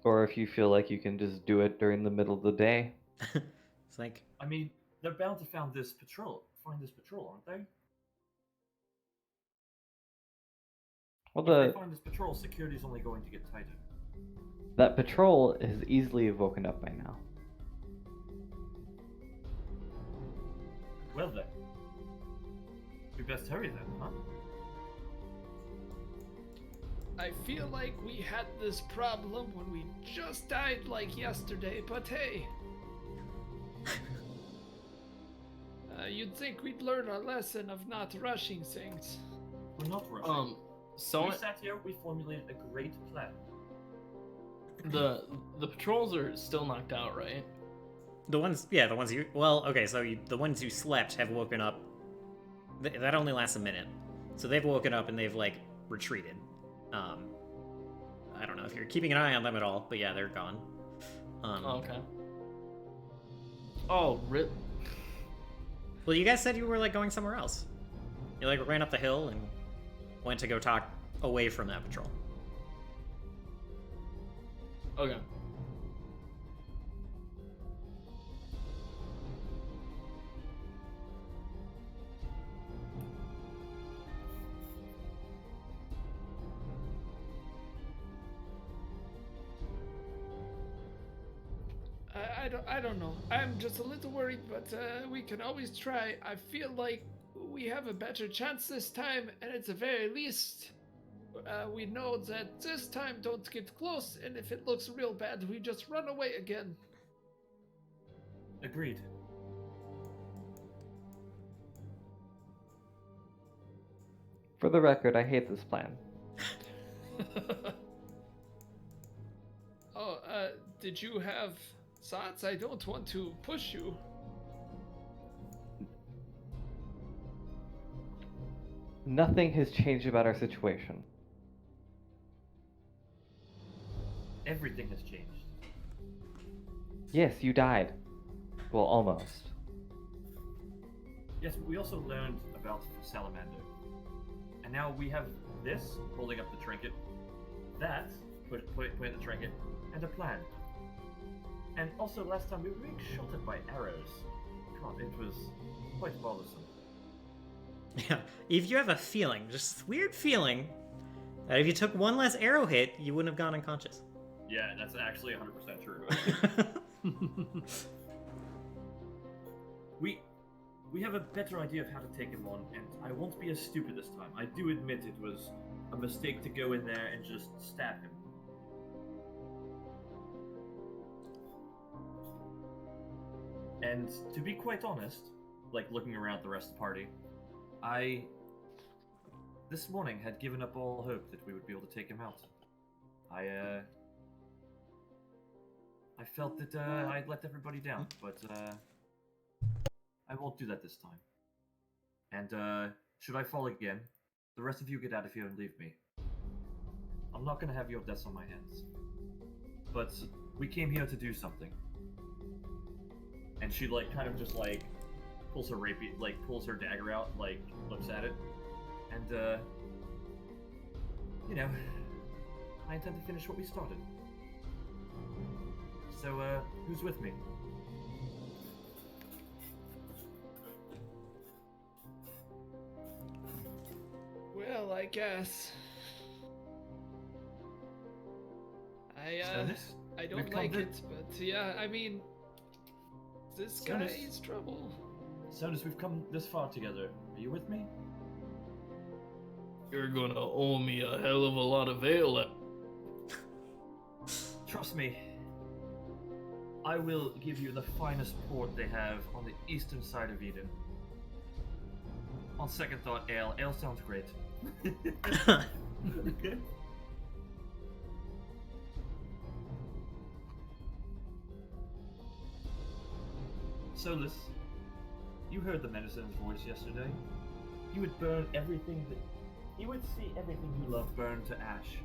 Or if you feel like you can just do it during the middle of the day. It's like, I mean, they're bound to find this patrol, aren't they? Well, If they find this patrol, security's only going to get tighter. that patrol is easily woken up by now. Well then, we best hurry then, huh? I feel like we had this problem when we just died like yesterday, but hey. You'd think we'd learn our lesson of not rushing things. We're not rushing. So we sat here, we formulated a great plan. the patrols are still knocked out, right? the ones you, well, okay, so the ones who slept have woken up. That only lasts a minute. So they've woken up and they've, like, retreated. I don't know if you're keeping an eye on them at all, but yeah, they're gone. Okay. Oh, rip. Well, you guys said you were, like, going somewhere else. You, like, ran up the hill and went to go talk away from that patrol. Okay. I don't know. I'm just a little worried, but we can always try. I feel like we have a better chance this time, and at the very least, we know that this time don't get close, and if it looks real bad, we just run away again. Agreed. For the record, I hate this plan. Oh, did you have thoughts? I don't want to push you. Nothing has changed about our situation. Everything has changed. Yes, you died. Well, almost. Yes, we also learned about Salamander. And now we have this, holding up the trinket, that, putting the trinket, and a plan. And also, last time we were being shot at by arrows. God, it was quite bothersome. Yeah, if you have a feeling, just this weird feeling, that if you took one less arrow hit, you wouldn't have gone unconscious. Yeah, that's actually 100% true. We have a better idea of how to take him on, and I won't be as stupid this time. I do admit it was a mistake to go in there and just stab him. And to be quite honest, like looking around the rest of the party, I this morning had given up all hope that we would be able to take him out. I felt that I let everybody down, but I won't do that this time. And should I fall again, the rest of you get out of here and leave me. I'm not gonna have your deaths on my hands. But we came here to do something. And she like kind of just like pulls her pulls her dagger out, like looks at it, and you know, I intend to finish what we started. So who's with me? Well, I guess. Stonus? I We've don't come like to- it, but yeah, I mean, this Stonus. guy's trouble. Sonus, we've come this far together. Are you with me? You're gonna owe me a hell of a lot of ale. Trust me. I will give you the finest port they have on the eastern side of Eden. On second thought, ale. Ale sounds great. Solus, you heard the medicine's voice yesterday. You would burn everything that... You would see everything you love burn to ash.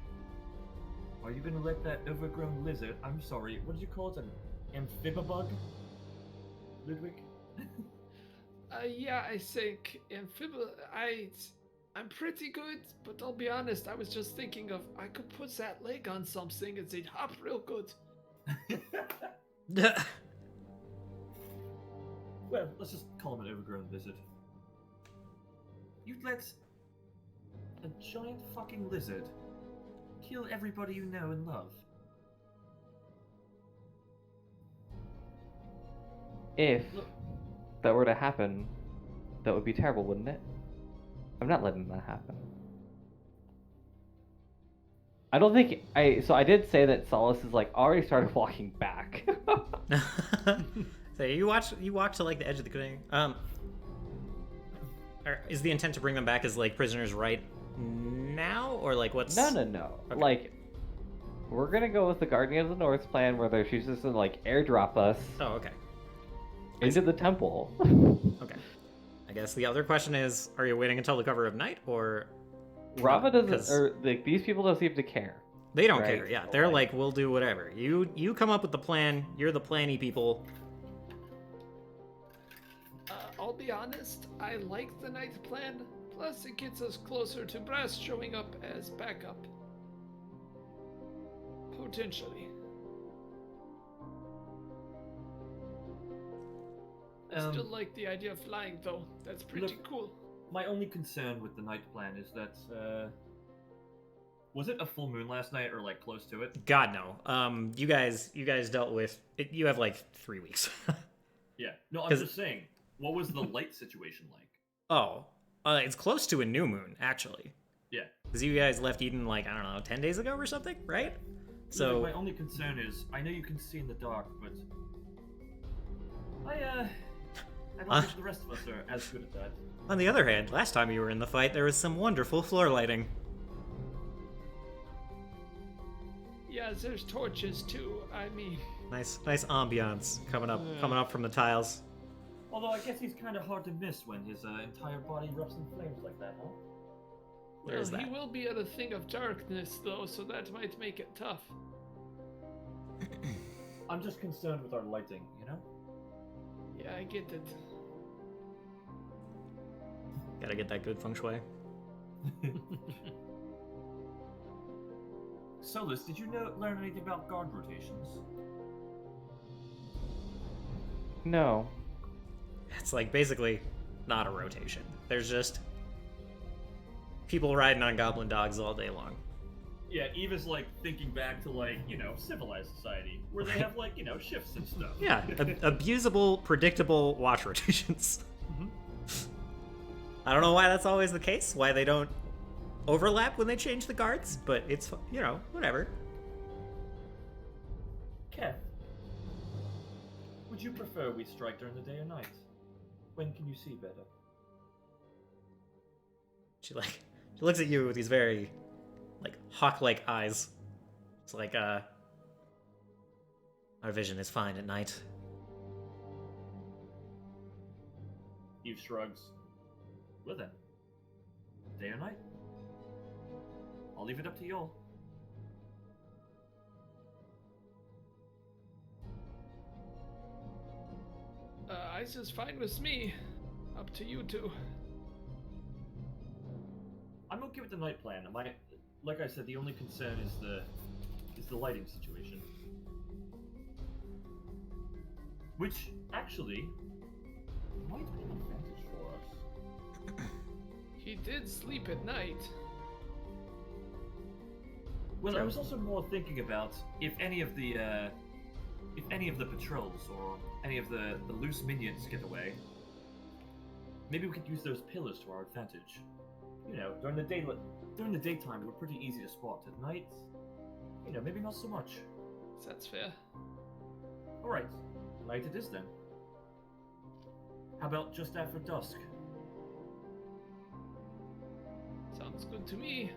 Are you gonna let that overgrown lizard... I'm sorry, what did you call it? An amphibibug? Ludwig? Yeah, I think I'm pretty good, but I'll be honest, I was just thinking of I could put that leg on something and they'd hop real good. Well, let's just call him an overgrown lizard. You'd let a giant fucking lizard kill everybody you know and love. If Look, that were to happen, that would be terrible, wouldn't it? I'm not letting that happen. I don't think so I did say that Solace is like already started walking back. So you walk to like the edge of the thing. Is the intent to bring them back as like prisoners right now, or like what's? No. Okay. Like, we're gonna go with the Guardian of the North plan, where she's just gonna like airdrop us Oh, okay. into the temple. Okay. I guess the other question is, are you waiting until the cover of night, or Rava doesn't, 'cause or like these people don't seem to care. they don't Right. care? Yeah, they're like, we'll do whatever. You come up with the plan. You're the planny people. I'll be honest, I like the night plan. Plus, it gets us closer to Brass showing up as backup. Potentially. I still like the idea of flying, though. That's pretty Look- cool. my only concern with the night plan is that, was it a full moon last night or like close to it? God no. You guys dealt with it. You have like 3 weeks. Yeah. No, I'm 'Cause- just saying, what was the light situation like? Oh, it's close to a new moon actually. Yeah. Because you guys left Eden like, I don't know, 10 days ago or something, right? Ludwig, So my only concern is, I know you can see in the dark, but I don't think the rest of us are as good at that. on the other hand, last time you were in the fight, there was some wonderful floor lighting. Yeah, there's torches, too. I mean, Nice ambiance coming up from the tiles. Although I guess he's kind of hard to miss when his entire body erupts in flames like that, huh? There's well, he that. will be at a thing of darkness, though, so that might make it tough. I'm just concerned with our lighting, you know? Yeah, I get it. Gotta get that good feng shui. Solus, did you learn anything about guard rotations? No. It's like basically not a rotation. There's just people riding on goblin dogs all day long. Yeah, Eva's like thinking back to like, civilized society, where they have like, shifts and stuff. Yeah, abusable, predictable watch rotations. I don't know why that's always the case, why they don't overlap when they change the guards, but it's, whatever. Kev, would you prefer we strike during the day or night? When can you see better? She looks at you with these very, hawk-like eyes. It's like, our vision is fine at night. Eve shrugs. Well then, day or night? I'll leave it up to y'all. Ice is fine with me. Up to you two. I'm okay with the night plan. Like I said, the only concern is the lighting situation. Which, actually, might be an advantage for us. He did sleep at night. Well, I was also more thinking about if any of the patrols or any of the loose minions get away, maybe we could use those pillars to our advantage. You know, during the daytime, we're pretty easy to spot. At night, you know, maybe not so much. That's fair. All right, night it is then. How about just after dusk? Sounds good to me.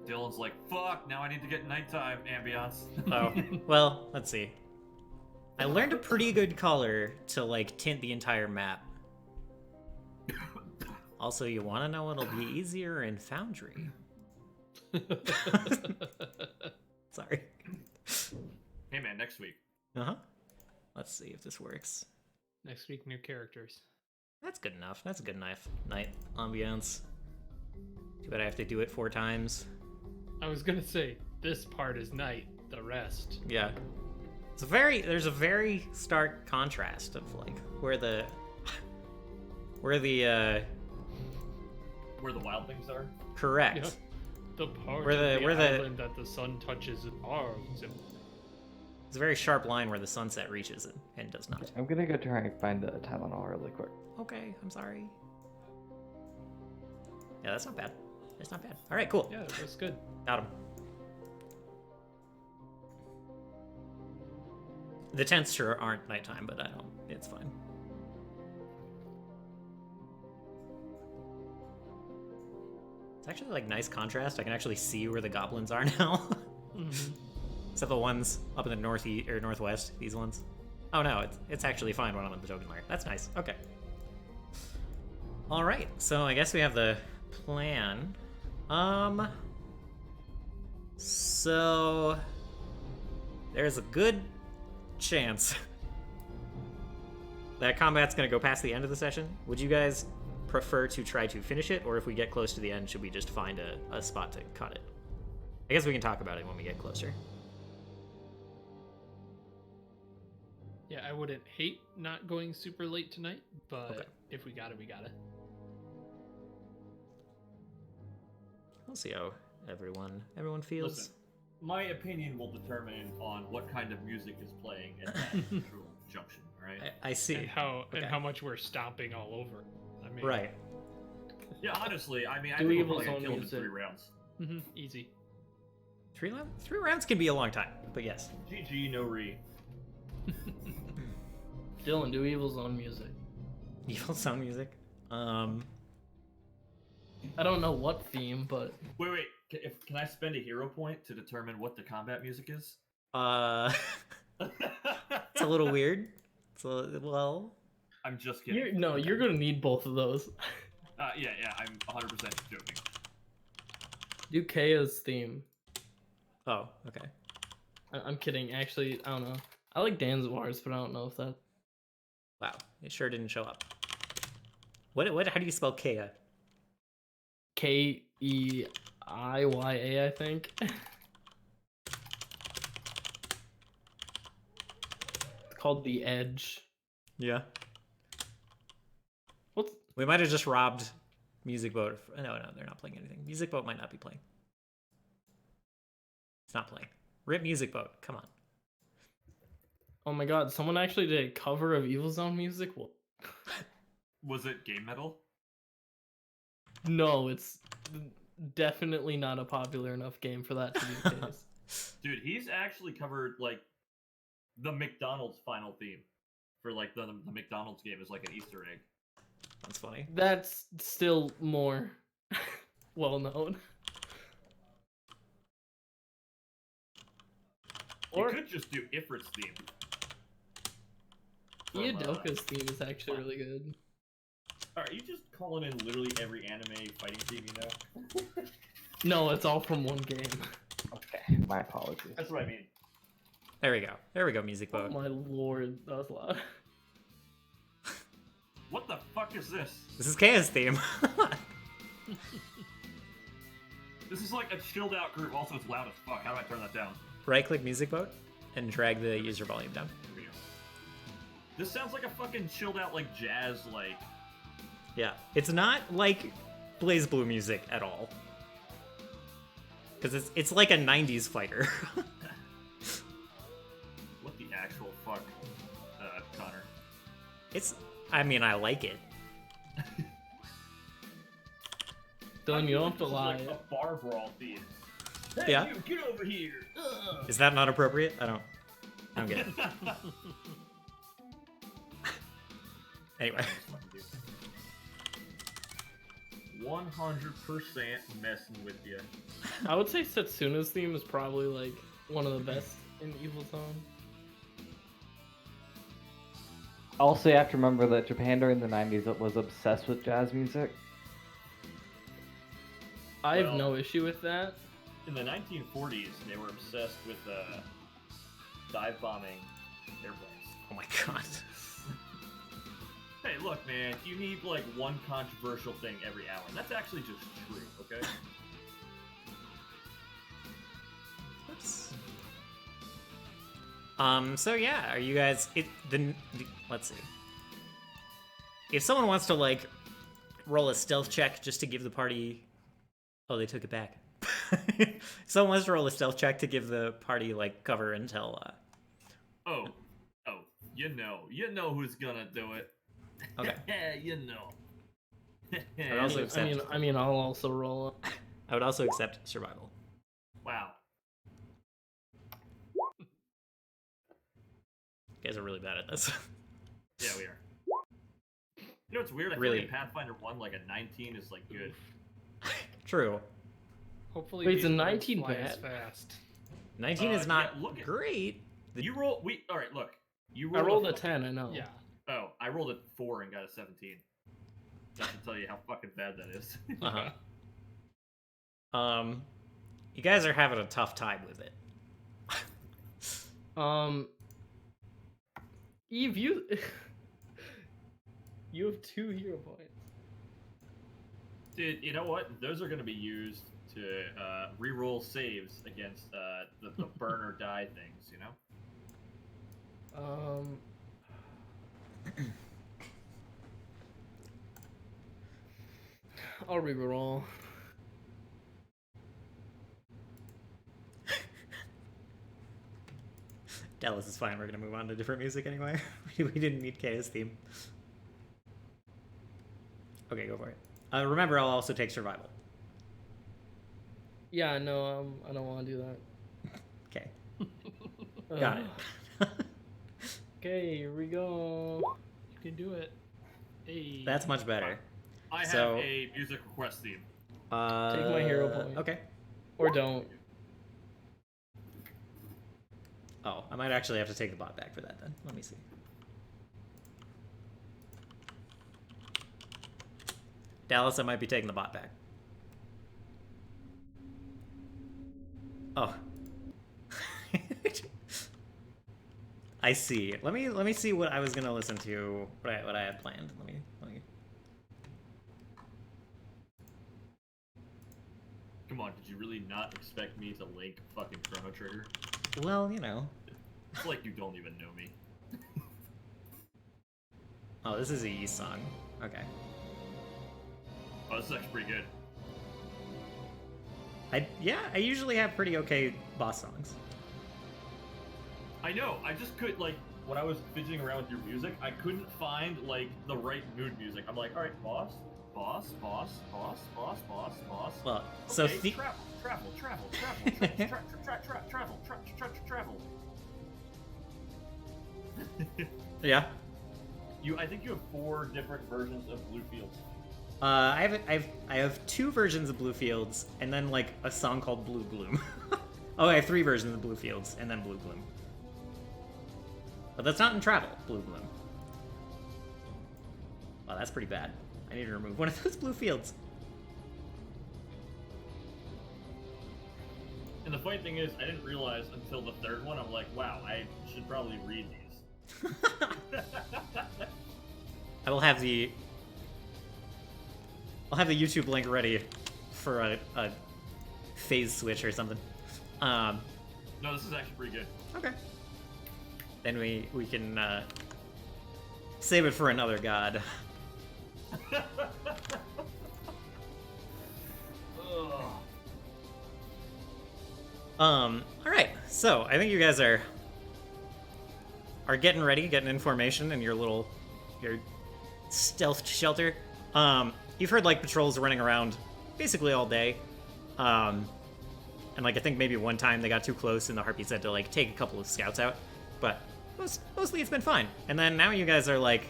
Dylan's like, fuck, now I need to get nighttime ambiance. Oh, well, let's see. I learned a pretty good color to, like, tint the entire map. Also, you want to know what'll be easier in Foundry? Sorry. Hey man, next week. Uh-huh. Let's see if this works. Next week, new characters. That's good enough. That's a good enough night ambiance. Too bad I have to do it 4 times. I was gonna say, this part is night, the rest. Yeah. There's a very stark contrast of, like, where the wild things are? correct. Yeah. The part Where the- of the where the- island that the sun touches ours. It's a very sharp line where the sunset reaches it and does not. I'm gonna go try and find the Tylenol really quick. Okay, I'm sorry. Yeah, that's not bad. That's not bad. All right, cool. Yeah, that's good. Got him. The tents sure aren't nighttime, but I don't. It's fine. It's actually like nice contrast. I can actually see where the goblins are now. Except the ones up in the northeast or northwest. These ones. Oh no, it's actually fine when I'm in the token layer. That's nice. Okay. All right. So I guess we have the plan. So there's a good chance that combat's gonna go past the end of the session. Would you guys prefer to try to finish it, or if we get close to the end, should we just find a spot to cut it? I guess we can talk about it when we get closer. Yeah, I wouldn't hate not going super late tonight, but Okay. if we got it, we got it. We'll see how everyone feels. Listen, my opinion will determine on what kind of music is playing at that crucial junction, alright? I see. And how Okay. how much we're stomping all over. I mean, Right. Yeah, honestly, I mean, I Do think we're Evil's probably gonna own kill him in music. 3 rounds. Easy. 3 rounds can be a long time, but yes. GG, no re. Dylan, do Evil's own music. Evil sound music. I don't know what theme, but Wait, can I spend a hero point to determine what the combat music is? It's a little weird. Well, I'm just kidding. you're gonna need both of those. Yeah, I'm 100% joking. Do Kaya's theme. oh, okay. I'm kidding. Actually, I don't know. I like Danzawar's, but I don't know if that. Wow, it sure didn't show up. What? How do you spell Kea? Keiya, I think. It's called The Edge. Yeah. What's We might have just robbed Music Boat. No, they're not playing anything. Music Boat might not be playing. It's not playing. Rip Music Boat. Come on. Oh my god, someone actually did a cover of Evil Zone music? Well, Was it Game Metal? no, it's definitely not a popular enough game for that to be the case. Dude, he's actually covered, like, the McDonald's final theme. For, like, the McDonald's game is like an Easter egg. That's funny. That's still more well known. Or You could just do Ifrit's theme. From, Iodoka's theme is actually really good. Are you just calling in literally every anime fighting theme you know? No, it's all from one game. Okay, my apologies. That's what I mean. There we go. There we go, music Oh boat. my lord, that was loud. What the fuck is this? This is Kaya's theme. This is like a chilled out group. Also, it's loud as fuck. How do I turn that down? Right-click music boat and drag the user volume down. Here we go. This sounds like a fucking chilled out like jazz like. Yeah, it's not like Blaze Blue music at all. Because it's like a 90s fighter. What the actual fuck, Connor? I mean, I like it. Dylan, you don't have to This is lie. like a bar brawl theme. Hey, Yeah. you, get over here! Ugh. Is that not appropriate? I don't get it. Anyway. 100% messing with you. I would say Setsuna's theme is probably like one of the best in Evil Zone. Also, you have to remember that Japan during the 90s was obsessed with jazz music. I have Well- no issue with that. In the 1940s, they were obsessed with dive bombing airplanes. Oh my god. Hey, look, man, you need like one controversial thing every hour. That's actually just true, okay? Oops. So yeah, are you guys... let's see. If someone wants to, like, roll a stealth check just to give the party... Oh, they took it back. Someone wants to roll a stealth check to give the party, like, cover until, Oh, you know who's gonna do it. Okay. You know. I'd also accept... I mean, I'll also roll up. I would also accept survival. Wow. You guys are really bad at this. Yeah, we are. You know what's weird? I feel Really? like in Pathfinder 1, like a 19 is like good. True. Hopefully, Wait, these is a birds 19 fly as bad? fast. 19 is not yeah, look at- great. You roll. All right, look. You I rolled rolled a fucking- 10, I know. Yeah. Oh, I rolled a 4 and got a 17. That should tell you how fucking bad that is. Uh-huh. You guys are having a tough time with it. Eve, you... you have 2 hero points. Dude, you know what? Those are going to be used to re-roll saves against the burn or die things, you know? I'll reroll. Dallas is fine. We're gonna move on to different music anyway. We didn't need Kaya's theme. Okay, go for it. Remember, I'll also take survival. Yeah, no, I don't want to do that. Okay. Got it. Okay, here we go. You can do it. Hey. That's much better. I have So- a music request theme. Take my hero point. Okay. Or don't. Oh, I might actually have to take the bot back for that then. Let me see. Dallas, I might be taking the bot back. Oh. I see. Let me see what I was gonna listen to. What I had planned. Let me. Come on, did you really not expect me to link fucking Chrono Trigger? Well, you know. It's like you don't even know me. Oh, this is a Yi song. Okay. Oh, this is actually pretty good. I usually have pretty okay boss songs. I know, I just could, like, when I was fidgeting around with your music, I couldn't find, like, the right mood music. I'm like, alright, boss. Well, so Okay, the travel. yeah. I think you have 4 different versions of Blue Fields. I have 2 versions of Blue Fields, and then like a song called Blue Gloom. Oh, I have 3 versions of Blue Fields, and then Blue Bloom. But that's not in travel, Blue Bloom. Wow, that's pretty bad. I need to remove one of those Blue Fields. And the funny thing is, I didn't realize until the 3rd one, I'm like, wow, I should probably read these. I will have the... I'll have the YouTube link ready for a phase switch or something. No, this is actually pretty good. Okay. Then we can save it for another god. Alright, so I think you guys are getting ready, getting information in your stealth shelter. You've heard like patrols running around basically all day. And like I think maybe one time they got too close and the Harpies had to like take a couple of scouts out. But mostly it's been fine. And then now you guys are like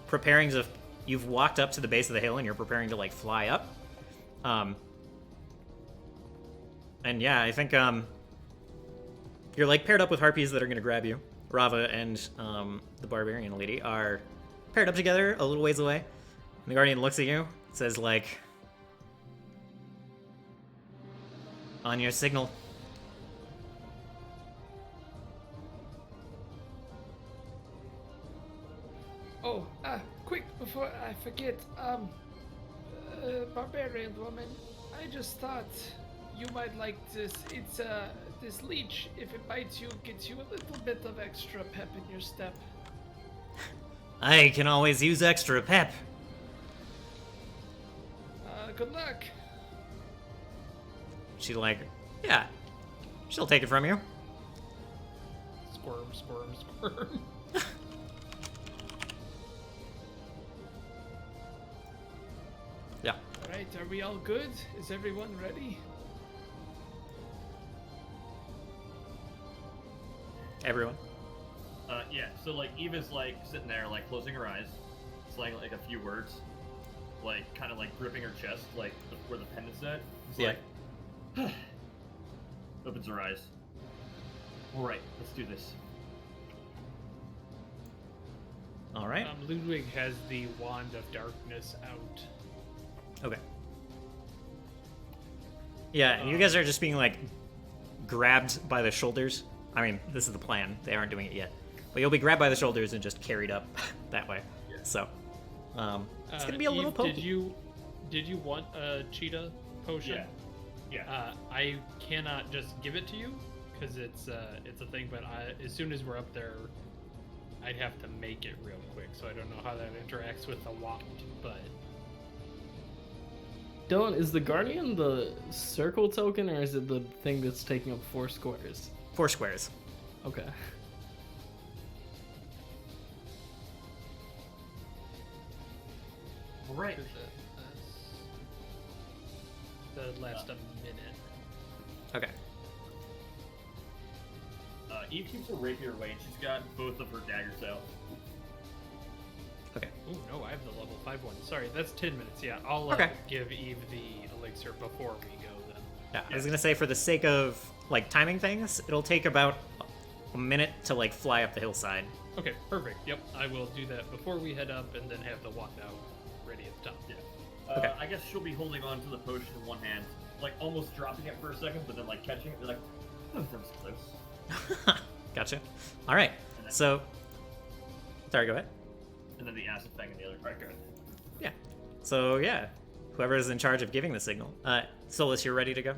preparing to... You've walked up to the base of the hill and you're preparing to like fly up. And yeah, I think you're like paired up with Harpies that are gonna grab you. Rava and the Barbarian lady are paired up together a little ways away. And the Guardian looks at you, says like, "On your signal." Oh, quick, before I forget, barbarian woman, I just thought you might like this. It's, this leech, if it bites you, gets you a little bit of extra pep in your step. I can always use extra pep. Good luck. She's like, yeah, she'll take it from you. Squirm, squirm, squirm. Yeah. Alright, are we all good? Is everyone ready? Everyone. Yeah, so like Eva's like sitting there, like closing her eyes, saying like a few words, like kind of like gripping her chest, like where the pendant's at. It's Yeah. like opens her eyes. All right, let's do this. All right. Ludwig has the Wand of Darkness out. Okay. Yeah, and you guys are just being like grabbed by the shoulders. I mean, this is the plan. They aren't doing it yet, but you'll be grabbed by the shoulders and just carried up that way. Yeah. So, it's gonna be a little Eve, pokey. Did you want a cheetah potion? Yeah. I cannot just give it to you because it's a thing. But as soon as we're up there, I'd have to make it real quick. So I don't know how that interacts with the wand, but. Dylan, is the Guardian the circle token, or is it the thing that's taking up 4 squares? 4 squares. Okay. All right. That last a minute. Okay. Eve keeps her rapier away, and she's got both of her daggers out. Okay. Oh no, I have the level 5 one. Sorry, that's 10 minutes. Yeah, I'll Okay. give Eve the elixir before we go then. Yeah, I was gonna say for the sake of like timing things, it'll take about a minute to like fly up the hillside. Okay, perfect. Yep, I will do that before we head up, and then have the wand out ready at the top. Yeah. Okay. I guess she'll be holding on to the potion in one hand, like almost dropping it for a second, but then like catching it. They're like, oh, that was close. Gotcha. All right. So, sorry. Go ahead. And then the acid thing in the other card. Yeah. So yeah, whoever is in charge of giving the signal. Solus, you're ready to go.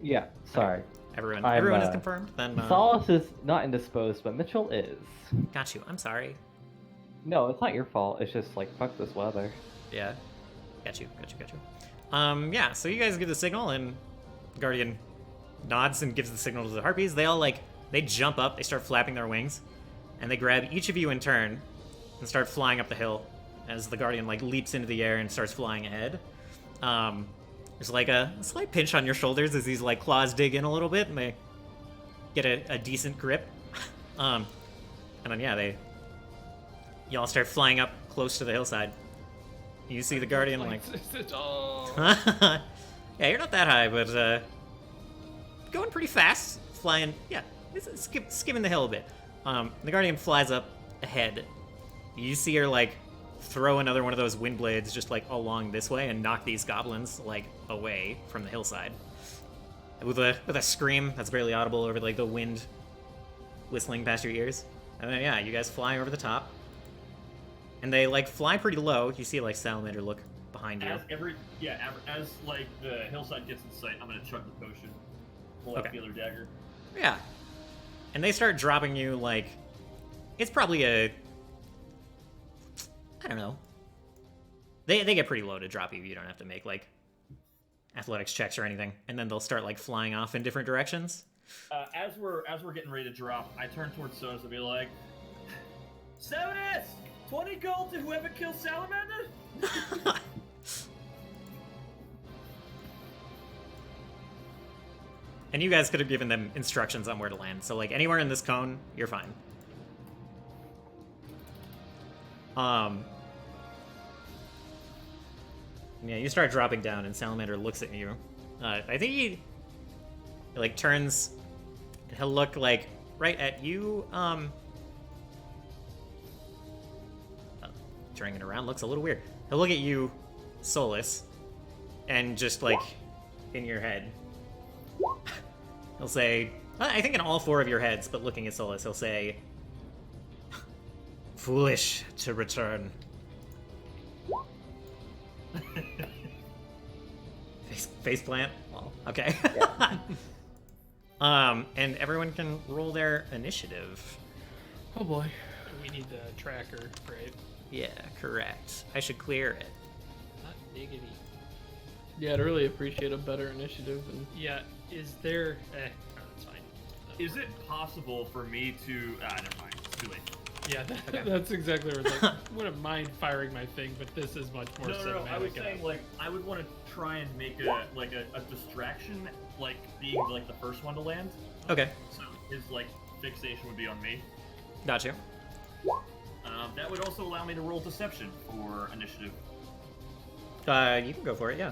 Yeah, sorry. Everyone I'm, is confirmed. Then Solace is not indisposed, but Mitchell is. got you. I'm sorry. No, it's not your fault. It's just like, fuck this weather. Yeah. Got you. Yeah. So you guys give the signal, and Guardian nods and gives the signal to the Harpies. They all they jump up. They start flapping their wings, and they grab each of you in turn and start flying up the hill as the Guardian leaps into the air and starts flying ahead. There's like a slight pinch on your shoulders as these claws dig in a little bit and they get a decent grip. And then yeah, y'all start flying up close to the hillside. You see the Guardian oh. yeah, you're not that high, but going pretty fast, flying. Yeah, it's skimming the hill a bit. The Guardian flies up ahead. You see her like throw another one of those wind blades just like along this way and knock these goblins like away from the hillside. With a scream that's barely audible over like the wind whistling past your ears. And then yeah, you guys fly over the top. And they like fly pretty low. You see like Salamander look behind you. As like the hillside gets in sight, I'm gonna chug the potion. Pull out Okay. the other dagger. Yeah. And they start dropping you like it's probably a I don't know. They get pretty low to drop you. You don't have to make like athletics checks or anything. And then they'll start like flying off in different directions. As we're getting ready to drop, I turn towards Sonos and be like, "Sonos, 20 gold to whoever kills Salamander." And you guys could have given them instructions on where to land. So like anywhere in this cone, you're fine. Yeah, you start dropping down, and Salamander looks at you. I think he like turns. He'll look like right at you. Turning it around looks a little weird. He'll look at you, Solus, and just like in your head, he'll say, I think in all four of your heads, but looking at Solus, he'll say, "Foolish to return." Face plant? Well, okay. And everyone can roll their initiative. Oh boy. We need the tracker, right? Yeah, correct. I should clear it. Not diggity. Yeah, I'd really appreciate a better initiative. And Yeah, is there... oh, that's fine. Is it possible for me to? Never mind. It's too late. Yeah, that's exactly what it's like. I wouldn't mind firing my thing, but this is much more No. cinematic. I was saying like I would want to try and make a distraction, like being like the first one to land. Okay, So his like fixation would be on me. got you. That would also allow me to roll deception for initiative. You can go for it, yeah.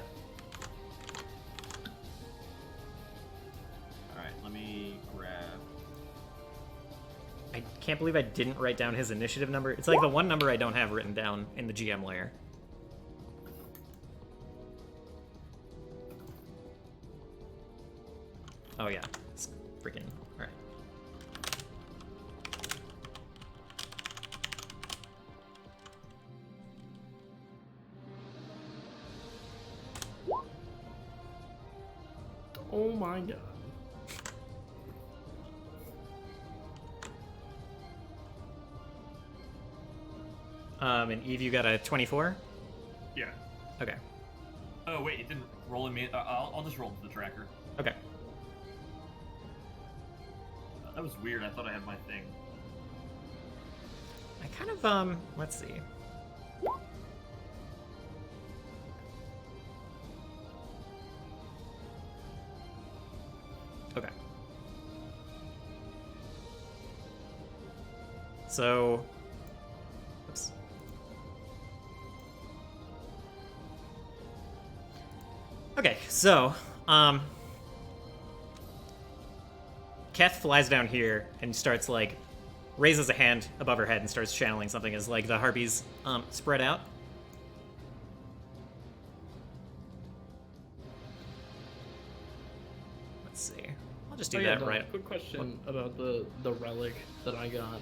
All right, let me grab. I can't believe I didn't write down his initiative number. It's like the one number I don't have written down in the GM layer. Oh yeah, it's freaking all right. oh my god. And Eve, you got a 24? Yeah. Okay. Oh wait, it didn't roll in me. I'll just roll to the tracker. Okay. That was weird. I thought I had my thing. I kind of, let's see. Okay. So, oops. Okay, so, Keth flies down here and starts like raises a hand above her head and starts channeling something as like the harpies spread out. Let's see. I'll just do Oh, yeah, that Don, right. Quick question about the relic that I got.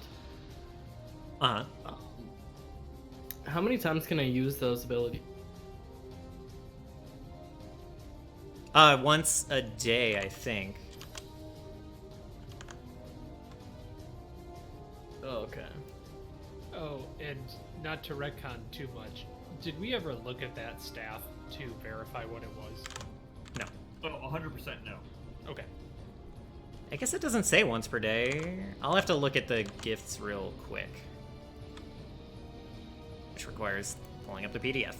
Uh-huh. How many times can I use those abilities? Once a day, I think. Oh, okay. Oh, and not to retcon too much, did we ever look at that staff to verify what it was? No. Oh, 100% no. Okay. I guess it doesn't say once per day. I'll have to look at the gifts real quick. Which requires pulling up the PDF.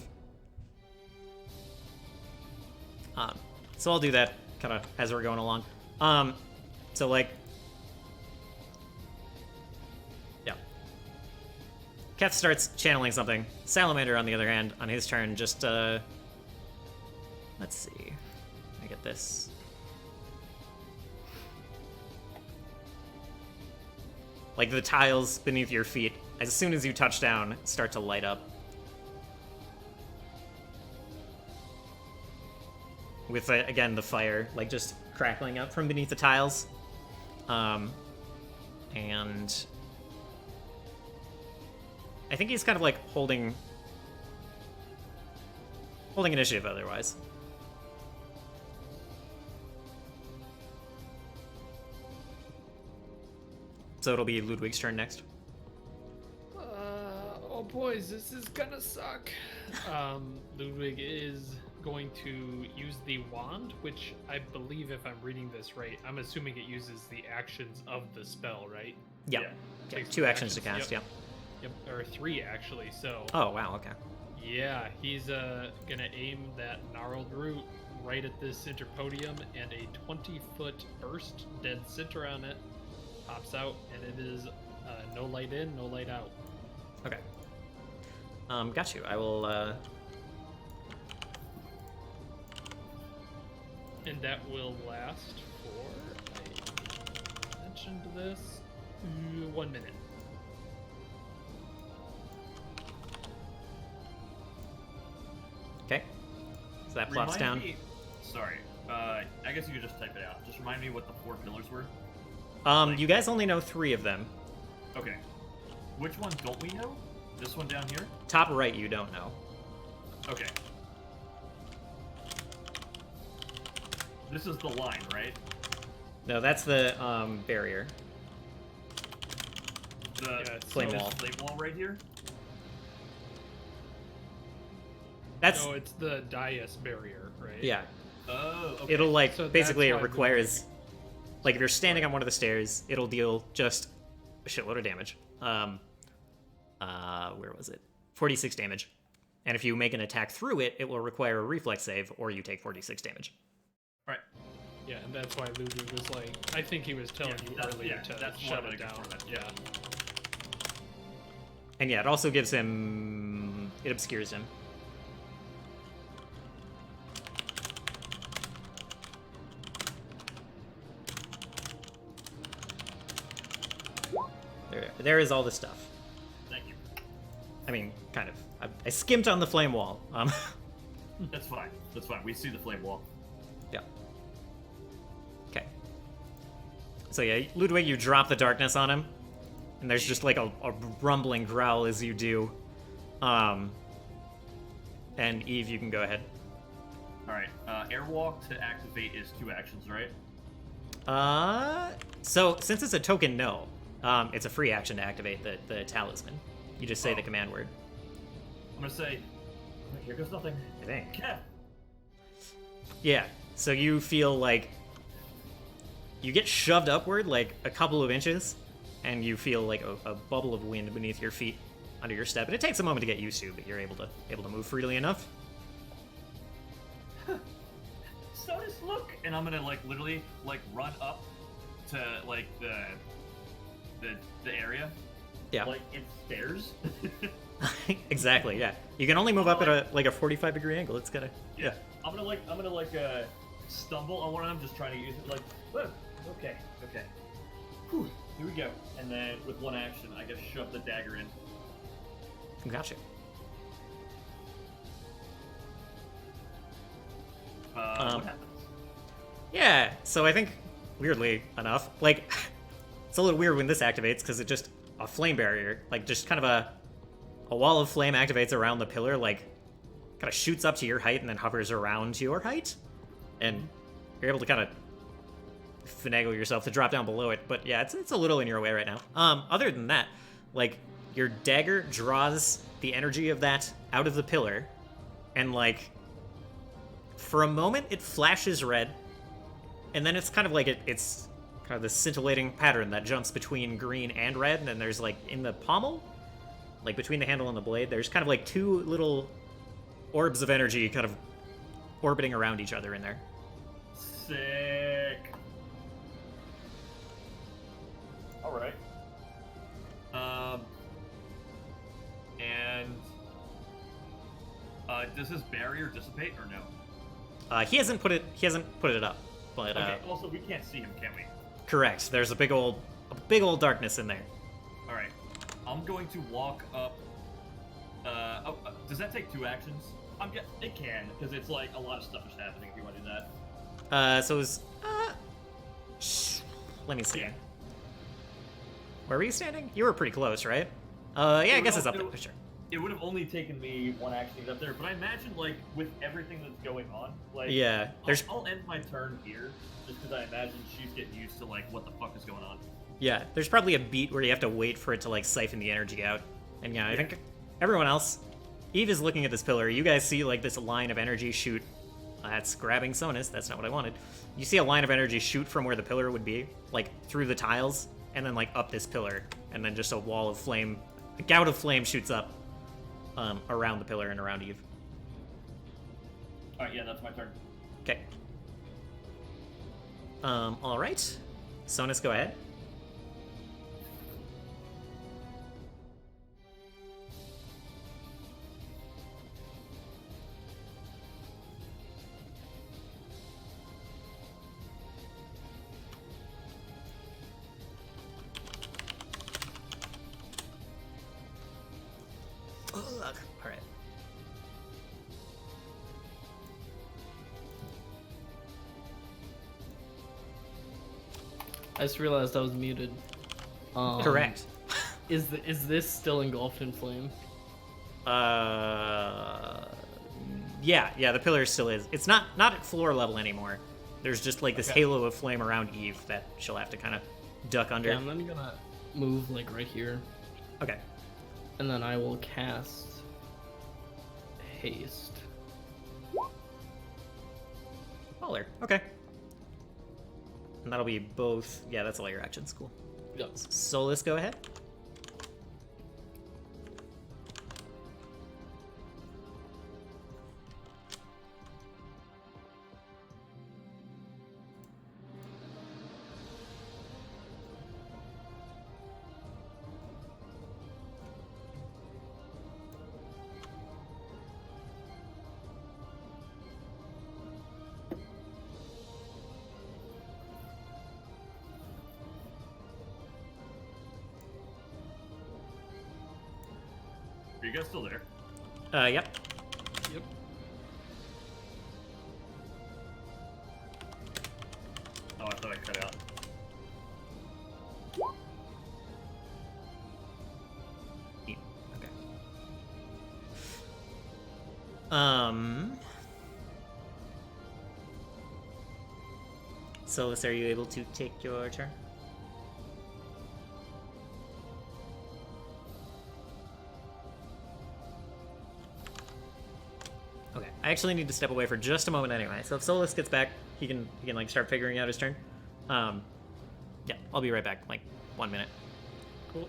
So I'll do that kind of as we're going along. So like, yeah. Keth starts channeling something. Salamander, on the other hand, on his turn, just let's see. Let me get this. Like the tiles beneath your feet, as soon as you touch down, start to light up. With, again, the fire, like, just crackling up from beneath the tiles. And I think he's kind of, like, holding initiative otherwise. So it'll be Ludwig's turn next. Oh boys, this is gonna suck. Ludwig is going to use the wand, which I believe, if I'm reading this right, I'm assuming it uses the actions of the spell, right? Yeah. Yeah. Yeah, Takes 2 the actions to cast, Yep, or 3 actually. So yeah. Oh, wow, okay. yeah, he's gonna aim that gnarled root right at this center podium, and a 20-foot burst dead center on it pops out, and it is no light in, no light out. Okay. Got you. I will, And that will last for, I mentioned this, 1 minute. Okay. So that plops down. Sorry. I guess you could just type it out. Just remind me what the 4 pillars were. You guys only know 3 of them. Okay. Which one don't we know? This one down here? Top right, you don't know. Okay. This is the line, right? No, that's the barrier. The it's flame this wall. flame wall right here? That's No, it's the dais barrier, right? yeah. Oh, okay. It'll like So that's basically it why requires like if you're standing on one of the stairs, it'll deal just a shitload of damage. Where was it? 46 damage. And if you make an attack through it, it will require a reflex save, or you take 46 damage. Right. Yeah, and that's why Ludwig was like, I think he was telling you earlier to that's shut what it I'm down. looking for, Yeah. And yeah, it also gives him... it obscures him. There is all the stuff. Thank you. I mean, kind of. I skimped on the flame wall. That's fine. That's fine. We see the flame wall. Yeah. Okay. So yeah, Ludwig, you drop the darkness on him, and there's just like a rumbling growl as you do. And Eve, you can go ahead. Alright. Airwalk to activate is 2 actions, right? So since it's a token, no. It's a free action to activate the talisman. You just say the command word. I'm gonna say, here goes nothing. I think. Yeah. Yeah. So you feel like you get shoved upward like a couple of inches, and you feel like a bubble of wind beneath your feet under your step. And it takes a moment to get used to, but you're able to move freely enough. So just look, and I'm gonna like literally like run up to like the area. Yeah. Like it's stairs. Exactly. Yeah. You can only move up at a 45-degree angle. It's gotta. Yeah. I'm gonna stumble on one of them, just trying to use it. Like, whoa. Okay. Whew, here we go. And then with one action, I just shove the dagger in. Gotcha. What happens? Yeah. So I think, weirdly enough, like it's a little weird when this activates because it just a flame barrier, like just kind of a wall of flame activates around the pillar, like kind of shoots up to your height and then hovers around your height, and you're able to kind of finagle yourself to drop down below it. But yeah, it's a little in your way right now. Other than that, like your dagger draws the energy of that out of the pillar, and like for a moment it flashes red, and then it's kind of like it's kind of this scintillating pattern that jumps between green and red, and then there's like in the pommel, like between the handle and the blade, there's kind of like 2 little orbs of energy kind of orbiting around each other in there. Sick. All right. And does this barrier dissipate or no? He hasn't put it up, but Okay. Also, we can't see him, can we? correct. There's a big old darkness in there. All right. I'm going to walk up. Does that take 2 actions? It can, because it's like a lot of stuff is happening if you want to do that. So it was, let me see. Yeah. Where were you standing? You were pretty close, right? Yeah, I guess it's up there, It- sure. It would have only taken me 1 action to get up there, but I imagine, like, with everything that's going on, like, Yeah, there's, I'll end my turn here, just because I imagine she's getting used to, like, what the fuck is going on. yeah, there's probably a beat where you have to wait for it to, like, siphon the energy out. And yeah, I think everyone else, Eve is looking at this pillar. You guys see, like, this line of energy shoot. That's grabbing Sonus. That's not what I wanted. You see a line of energy shoot from where the pillar would be, like, through the tiles, and then, like, up this pillar. And then just a wall of flame, a gout of flame shoots up around the pillar and around Eve. Alright, yeah, that's my turn. Okay. All right. Sonus, go ahead. Ugh. All right. I just realized I was muted. Correct. Is this still engulfed in flame? Yeah, the pillar still is. It's not at floor level anymore. There's just like this Okay. halo of flame around Eve that she'll have to kind of duck under. Yeah, I'm then gonna move like right here, Okay. and then I will cast haste. Baller. Okay. And that'll be both. Yeah, that's all your actions. Cool. Yep. Solus, go ahead. Are you guys still there? Yep. Yep. Oh, I thought I cut out. Okay. Solus, are you able to take your turn? Okay, I actually need to step away for just a moment anyway. So if Solus gets back, he can like start figuring out his turn. Yeah, I'll be right back. Like 1 minute. Cool.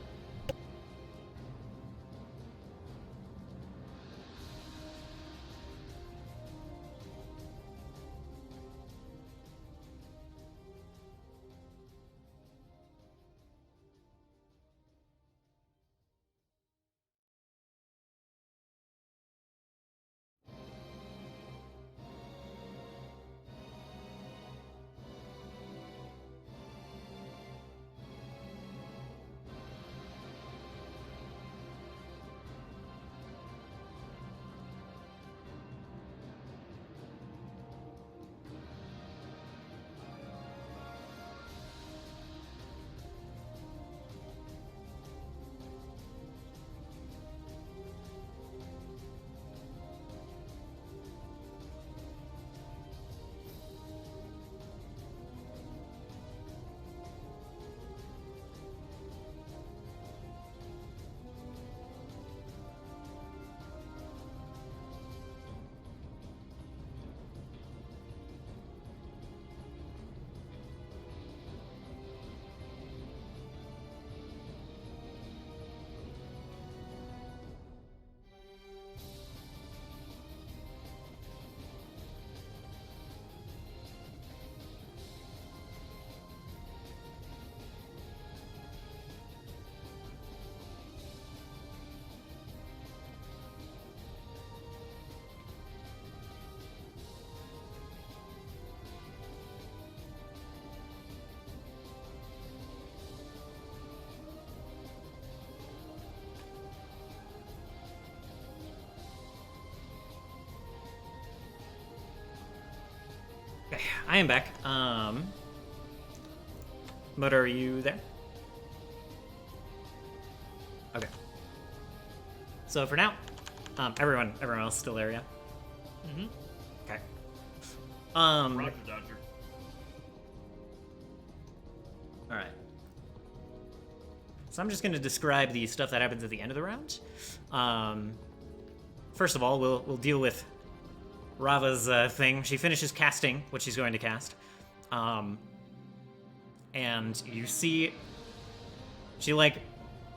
Okay, I am back. Moto, are you there? Okay. So for now, everyone else is still there, yeah? Mm-hmm. Okay. Roger, Dodger. All right. So I'm just going to describe the stuff that happens at the end of the round. First of all, we'll deal with Rava's thing. She finishes casting what she's going to cast. And you see she, like,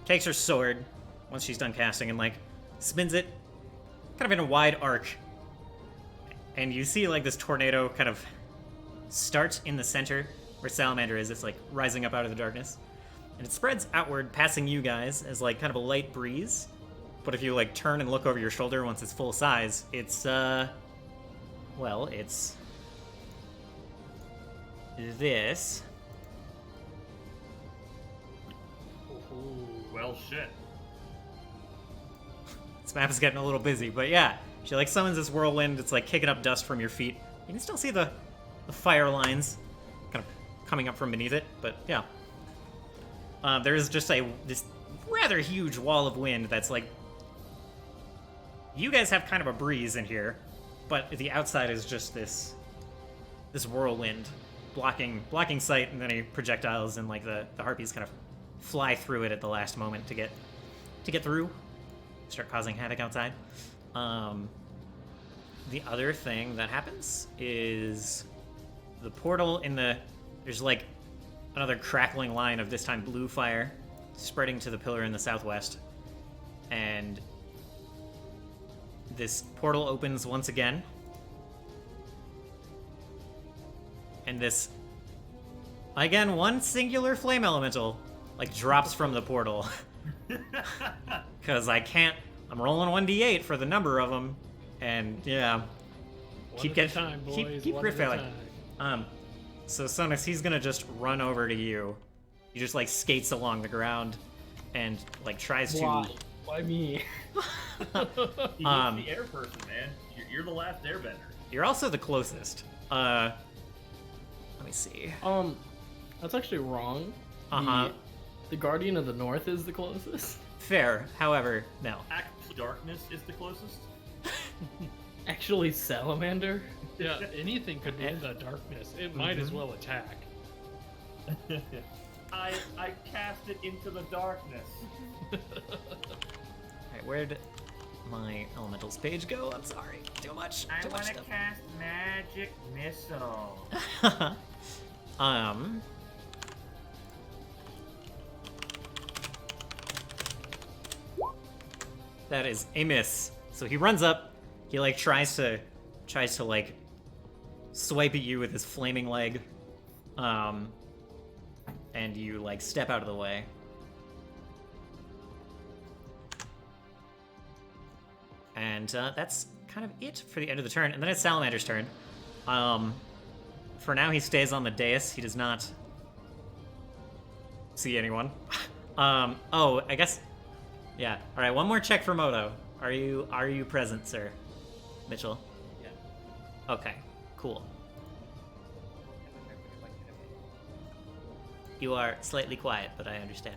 takes her sword once she's done casting and, like, spins it kind of in a wide arc. And you see, like, this tornado kind of start in the center where Salamander is. It's, like, rising up out of the darkness. And it spreads outward, passing you guys as, like, kind of a light breeze. But if you, like, turn and look over your shoulder once it's full size, it's, well, it's this. Well, shit. This map is getting a little busy, but yeah. She, like, summons this whirlwind. It's, like, kicking up dust from your feet. You can still see the fire lines kind of coming up from beneath it, but yeah. There is just this rather huge wall of wind that's, like... You guys have kind of a breeze in here, but the outside is just this whirlwind blocking sight, and then any projectiles and, like, the harpies kind of fly through it at the last moment to get through, start causing havoc outside. The other thing that happens is the portal there's, like, another crackling line of, this time, blue fire spreading to the pillar in the southwest, and this portal opens once again, and this, again, one singular flame elemental, like, drops from the portal. Because I'm rolling 1d8 for the number of them, and yeah, keep crit failing. So Sonus, he's gonna just run over to you. He just, like, skates along the ground and, like, tries to... Why me? He's the air person, man. You're the last airbender. You're also the closest. Let me see. That's actually wrong. Uh-huh. The Guardian of the North is the closest. Fair, however, no. Actually, darkness is the closest. Actually, Salamander? Yeah, anything could be in the darkness. It might as well attack. I cast it into the darkness. Alright, where'd my elementals page go? I'm sorry. Too much stuff. Cast magic missile. That is a miss. So he runs up. He, like, tries to like swipe at you with his flaming leg. And you, like, step out of the way. And that's kind of it for the end of the turn. And then it's Salamander's turn. For now, he stays on the dais. He does not see anyone. Oh, I guess... Yeah. All right, one more check for Moto. Are you present, sir? Mitchell? Yeah. Okay, cool. You are slightly quiet, but I understand.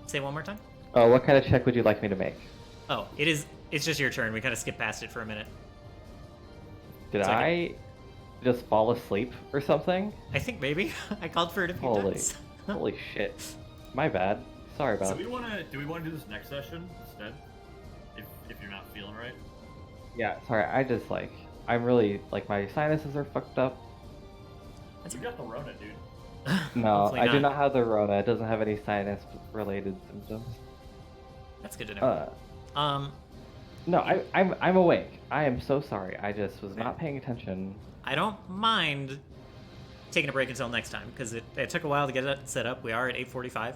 Say one more time? Oh, what kind of check would you like me to make? Oh, it's just your turn. We kind of skipped past it for a minute. Did So I just fall asleep or something? I think maybe. I called for it a few Holy, times. holy shit. My bad. Sorry So about do we want to do this next session instead? If you're not feeling right. Yeah, sorry, I'm really, like, my sinuses are fucked up. You got the Rona, dude. No, Hopefully I do not have the Rona. It doesn't have any sinus-related symptoms. That's good to know. No, I'm awake. I am so sorry. I just was not paying attention. I don't mind taking a break until next time, because it took a while to get it set up. We are at 8:45.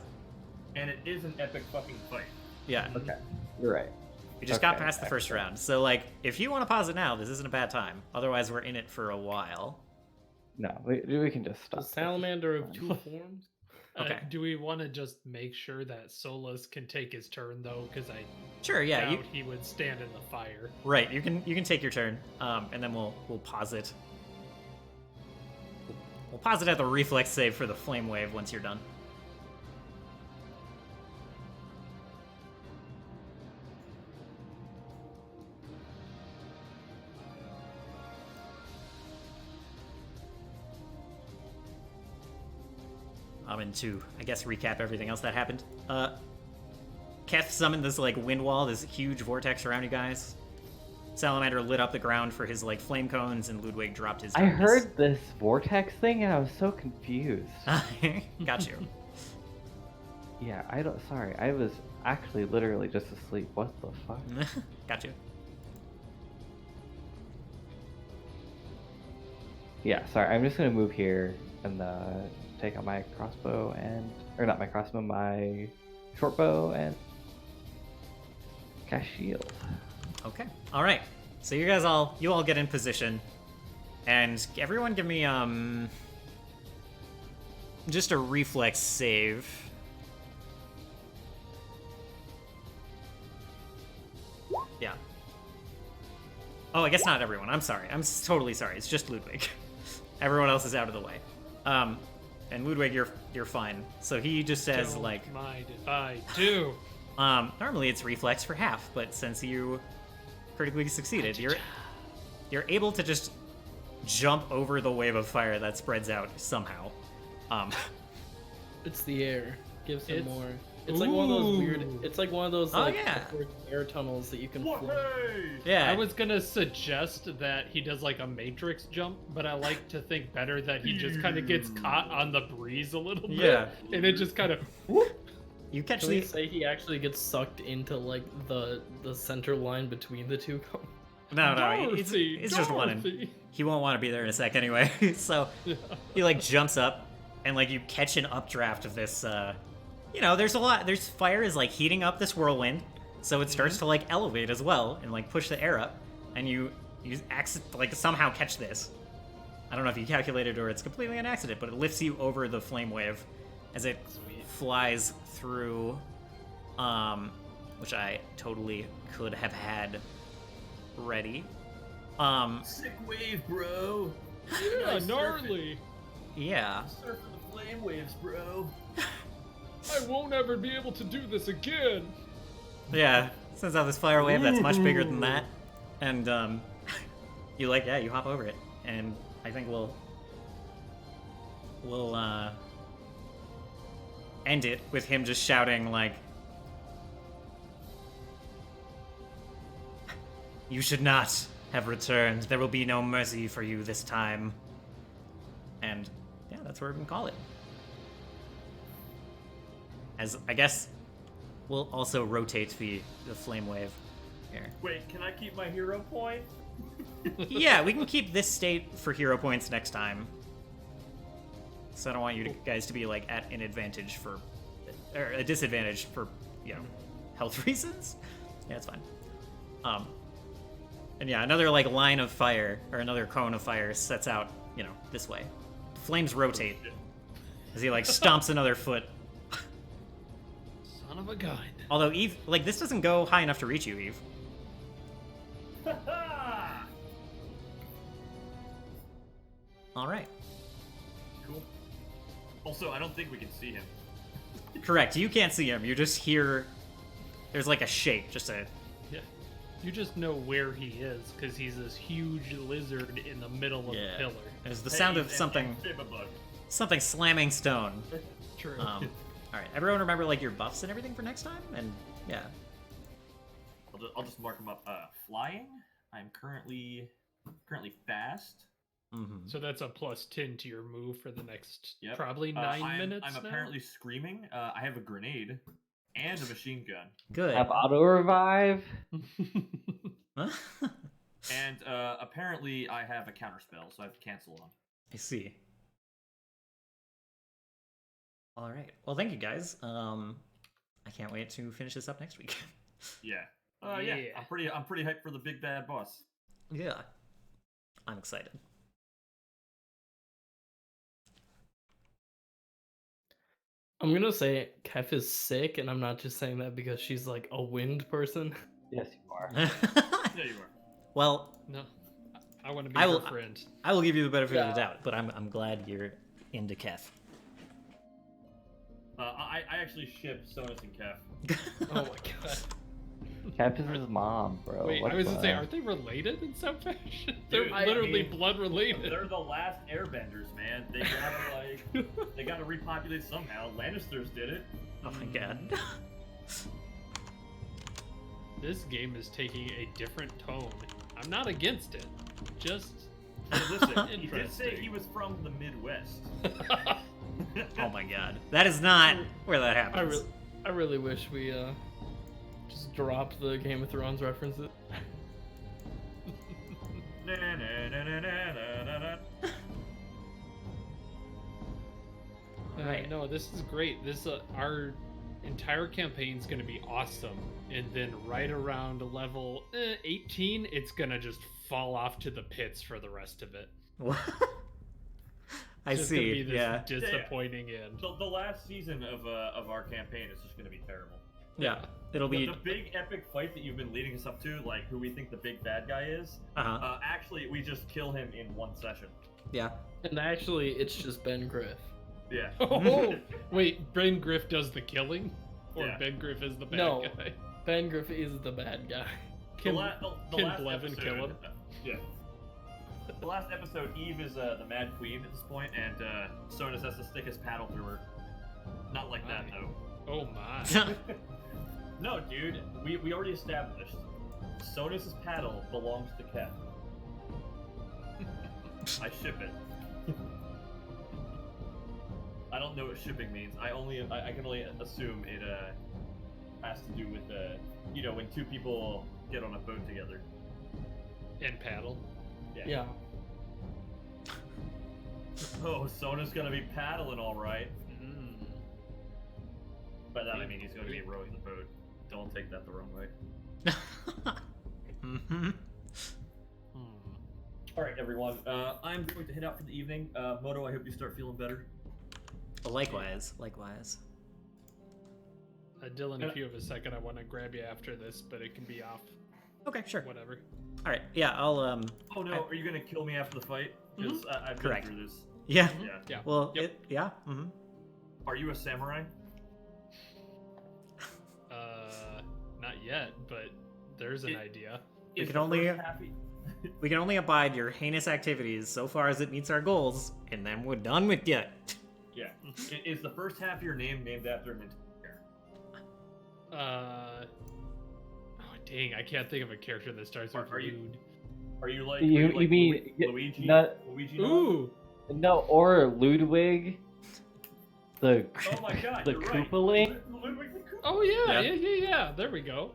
And it is an epic fucking fight. Yeah. Okay, you're right. We just got Okay, past the first excellent. round. So, like, if you want to pause it now, this isn't a bad time. Otherwise, we're in it for a while. No, we can just stop. The Salamander of two forms? Okay. Do we want to just make sure that Solus can take his turn though? Because I Sure, yeah. doubt he would stand in the fire. Right, you can take your turn, and then we'll pause it. We'll pause it at the reflex save for the flame wave once you're done. To, I guess, recap everything else that happened. Keth summoned this, like, wind wall, this huge vortex around you guys. Salamander lit up the ground for his, like, flame cones, and Ludwig dropped his I darkness. heard this vortex thing and I was so confused. Got you. Yeah, sorry, I was actually literally just asleep. What the fuck? Got you. Yeah, sorry, I'm just gonna move here and take out my crossbow or not my crossbow, my short bow and cast shield. Okay. All right. So you all get in position, and everyone give me just a reflex save. Yeah. Oh, I guess not everyone. I'm sorry. I'm totally sorry. It's just Ludwig. Everyone else is out of the way. And Ludwig, you're fine. So he just says, Don't like, mind if I do. normally it's reflex for half, but since you critically succeeded, you're able to just jump over the wave of fire that spreads out somehow. It's the air. Gives him It's- more. It's like one of those weird. Ooh. It's like one of those Oh, like yeah. upward air tunnels that you can fly. Yeah. I was gonna suggest that he does like a matrix jump, but I like to think better that he just kind of gets caught on the breeze a little bit. Yeah. And it just kind of. You catch Can we the say he actually gets sucked into like the center line between the two? no, it's just one. And he won't want to be there in a sec anyway. So he like jumps up, and like you catch an updraft of this. There's fire is like heating up this whirlwind, so it starts to like elevate as well and like push the air up, and you somehow catch this. I don't know if you calculated or it's completely an accident, but it lifts you over the flame wave as it flies through, which I totally could have had ready. Sick wave, bro. Yeah, gnarly. Yeah. Surfing the flame waves, bro. I won't ever be able to do this again. Yeah, sends out this fire wave that's much bigger than that, and you hop over it, and I think we'll end it with him just shouting like, "You should not have returned. There will be no mercy for you this time." And yeah, that's where we can call it. As I guess we'll also rotate the flame wave here. Wait, can I keep my hero point? Yeah, we can keep this state for hero points next time. So I don't want you guys to be like at an advantage or a disadvantage for, health reasons. Yeah, it's fine. And yeah, another like line of fire or another cone of fire sets out, this way. Flames rotate as he like stomps another foot. Son of a gun. Although Eve, like this doesn't go high enough to reach you, Eve. All right. Cool. Also, I don't think we can see him. Correct. You can't see him. You just hear. There's like a shake, just a. Yeah. You just know where he is because he's this huge lizard in the middle of the pillar. There's the sound of something slamming stone. True. All right. Everyone remember like your buffs and everything for next time, and yeah. I'll just mark him up. Flying. I'm currently fast. Mm-hmm. So that's a +10 to your move for the next Yep. probably 9 minutes. I'm now? apparently screaming. I have a grenade and a machine gun. Good. Have auto revive. Huh? And apparently I have a counter spell, so I have to cancel on. I see. All right. Well, thank you guys. I can't wait to finish this up next week. Yeah. Yeah. I'm pretty hyped for the big bad boss. Yeah. I'm excited. I'm gonna say Kef is sick, and I'm not just saying that because she's like a wind person. Yes, you are. Yeah, you are. Well, No, I want to be I will- your friend. I will give you the benefit of Yeah. the doubt, but I'm glad you're into Kef. I actually ship Sonus and Kef. Oh my god. Cap is his mom, bro. Wait, What I was gonna the- say, aren't they related in some fashion? They're Dude, I literally mean, blood related. They're the last airbenders, man. They gotta they gotta repopulate somehow. Lannisters did it. Oh my god. This game is taking a different tone. I'm not against it. Just Hey, listen, he did say Interesting. he was from the Midwest. Oh my god. That is not where that happens. I really wish we just dropped the Game of Thrones references. Na, na, na, na, na, na, na. Right. No, this is great. This our entire campaign is going to be awesome, and then right around level 18, it's going to just fall off to the pits for the rest of it. I Just gonna see. be this Yeah. disappointing end. The last season of our campaign is just gonna be terrible. Yeah. It'll be. The big epic fight that you've been leading us up to, like who we think the big bad guy is, Uh-huh. actually we just kill him in one session. Yeah. And actually, it's just Ben Griff. Yeah. Oh, wait, Ben Griff does the killing? Or Yeah. Ben Griff is the bad No. guy? Ben Griff is the bad guy. Can, the can last Blevin kill him? Yeah. The last episode, Eve is the Mad Queen at this point, and Sonus has to stick his paddle through her. Not like that, My. though. Oh my. No, dude, we already established. Sonus's paddle belongs to Ket. I ship it. I don't know what shipping means. I can only assume it has to do with when two people get on a boat together. And paddle. Yeah. Oh, Sonus gonna be paddling all right. Mm. By that I mean he's gonna be rowing the boat. Don't take that the wrong way. Mm-hmm. All right, everyone. I'm going to head out for the evening. Moto, I hope you start feeling better. Likewise. Likewise. Dylan, if you have a second, I want to grab you after this, but it can be off. Okay, sure. Whatever. All right. Yeah, I'll Oh no, are you gonna kill me after the fight? Because I've been Correct. through this. Yeah. Yeah. Yeah. Well, Yep. yeah. Mm-hmm. Are you a samurai? Not yet, but there's an idea. We Is can the only- first half- We can only abide your heinous activities so far as it meets our goals, and then we're done with you. Yeah. Is the first half of your name named after an entire? Oh dang, I can't think of a character that starts with Are you- Lude. Are you like? You- are you like mean- Luigi? no- Luigi? Dog? Ooh, No, or Ludwig, the Oh my god, the you're right. Koopaling. Ludwig the Koopa. oh yeah, Yeah. yeah. There we go.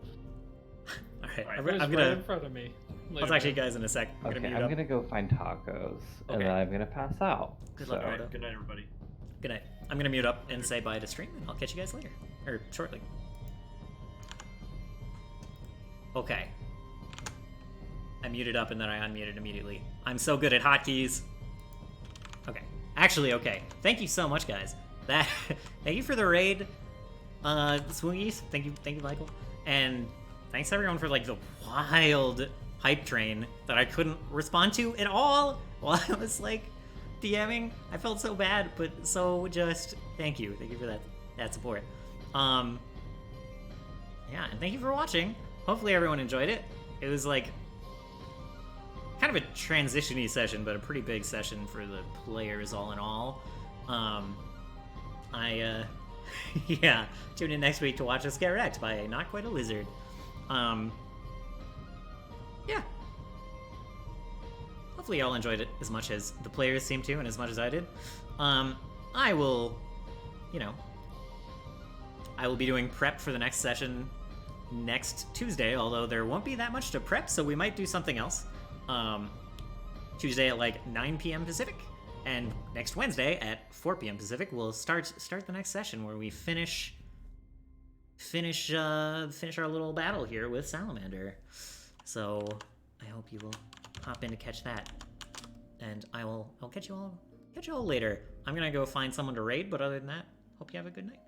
All right. Alright, I'm, It was I'm right in gonna. front of me. I'll Later, talk to you man. guys in a sec. I'm Okay, gonna I'm mute up. gonna go find tacos, and Okay. then I'm gonna pass out. Good luck, So- Moto. Alright, good night, everybody. Good night. I'm gonna mute up and say bye to stream, and I'll catch you guys later. Or shortly. Okay. I muted up and then I unmuted immediately. I'm so good at hotkeys. Okay. Actually, okay. Thank you so much, guys. Thank you for the raid, Swoongies. Thank you, Michael. And thanks everyone for like the wild hype train that I couldn't respond to at all while I was like DMing. I felt so bad, but so just thank you for that support. Yeah, and thank you for watching. Hopefully everyone enjoyed it. It was like kind of a transition-y session, but a pretty big session for the players all in all. Yeah, tune in next week to watch us get wrecked by a not quite a lizard. Yeah. Hopefully y'all enjoyed it as much as the players seem to, and as much as I did. I will be doing prep for the next session next Tuesday, although there won't be that much to prep, so we might do something else. Tuesday at like 9 p.m. Pacific, and next Wednesday at 4 p.m. Pacific, we'll start the next session where we finish our little battle here with Salamander. So I hope you will hop in to catch that, and I'll catch you all later. I'm gonna go find someone to raid, but other than that, hope you have a good night.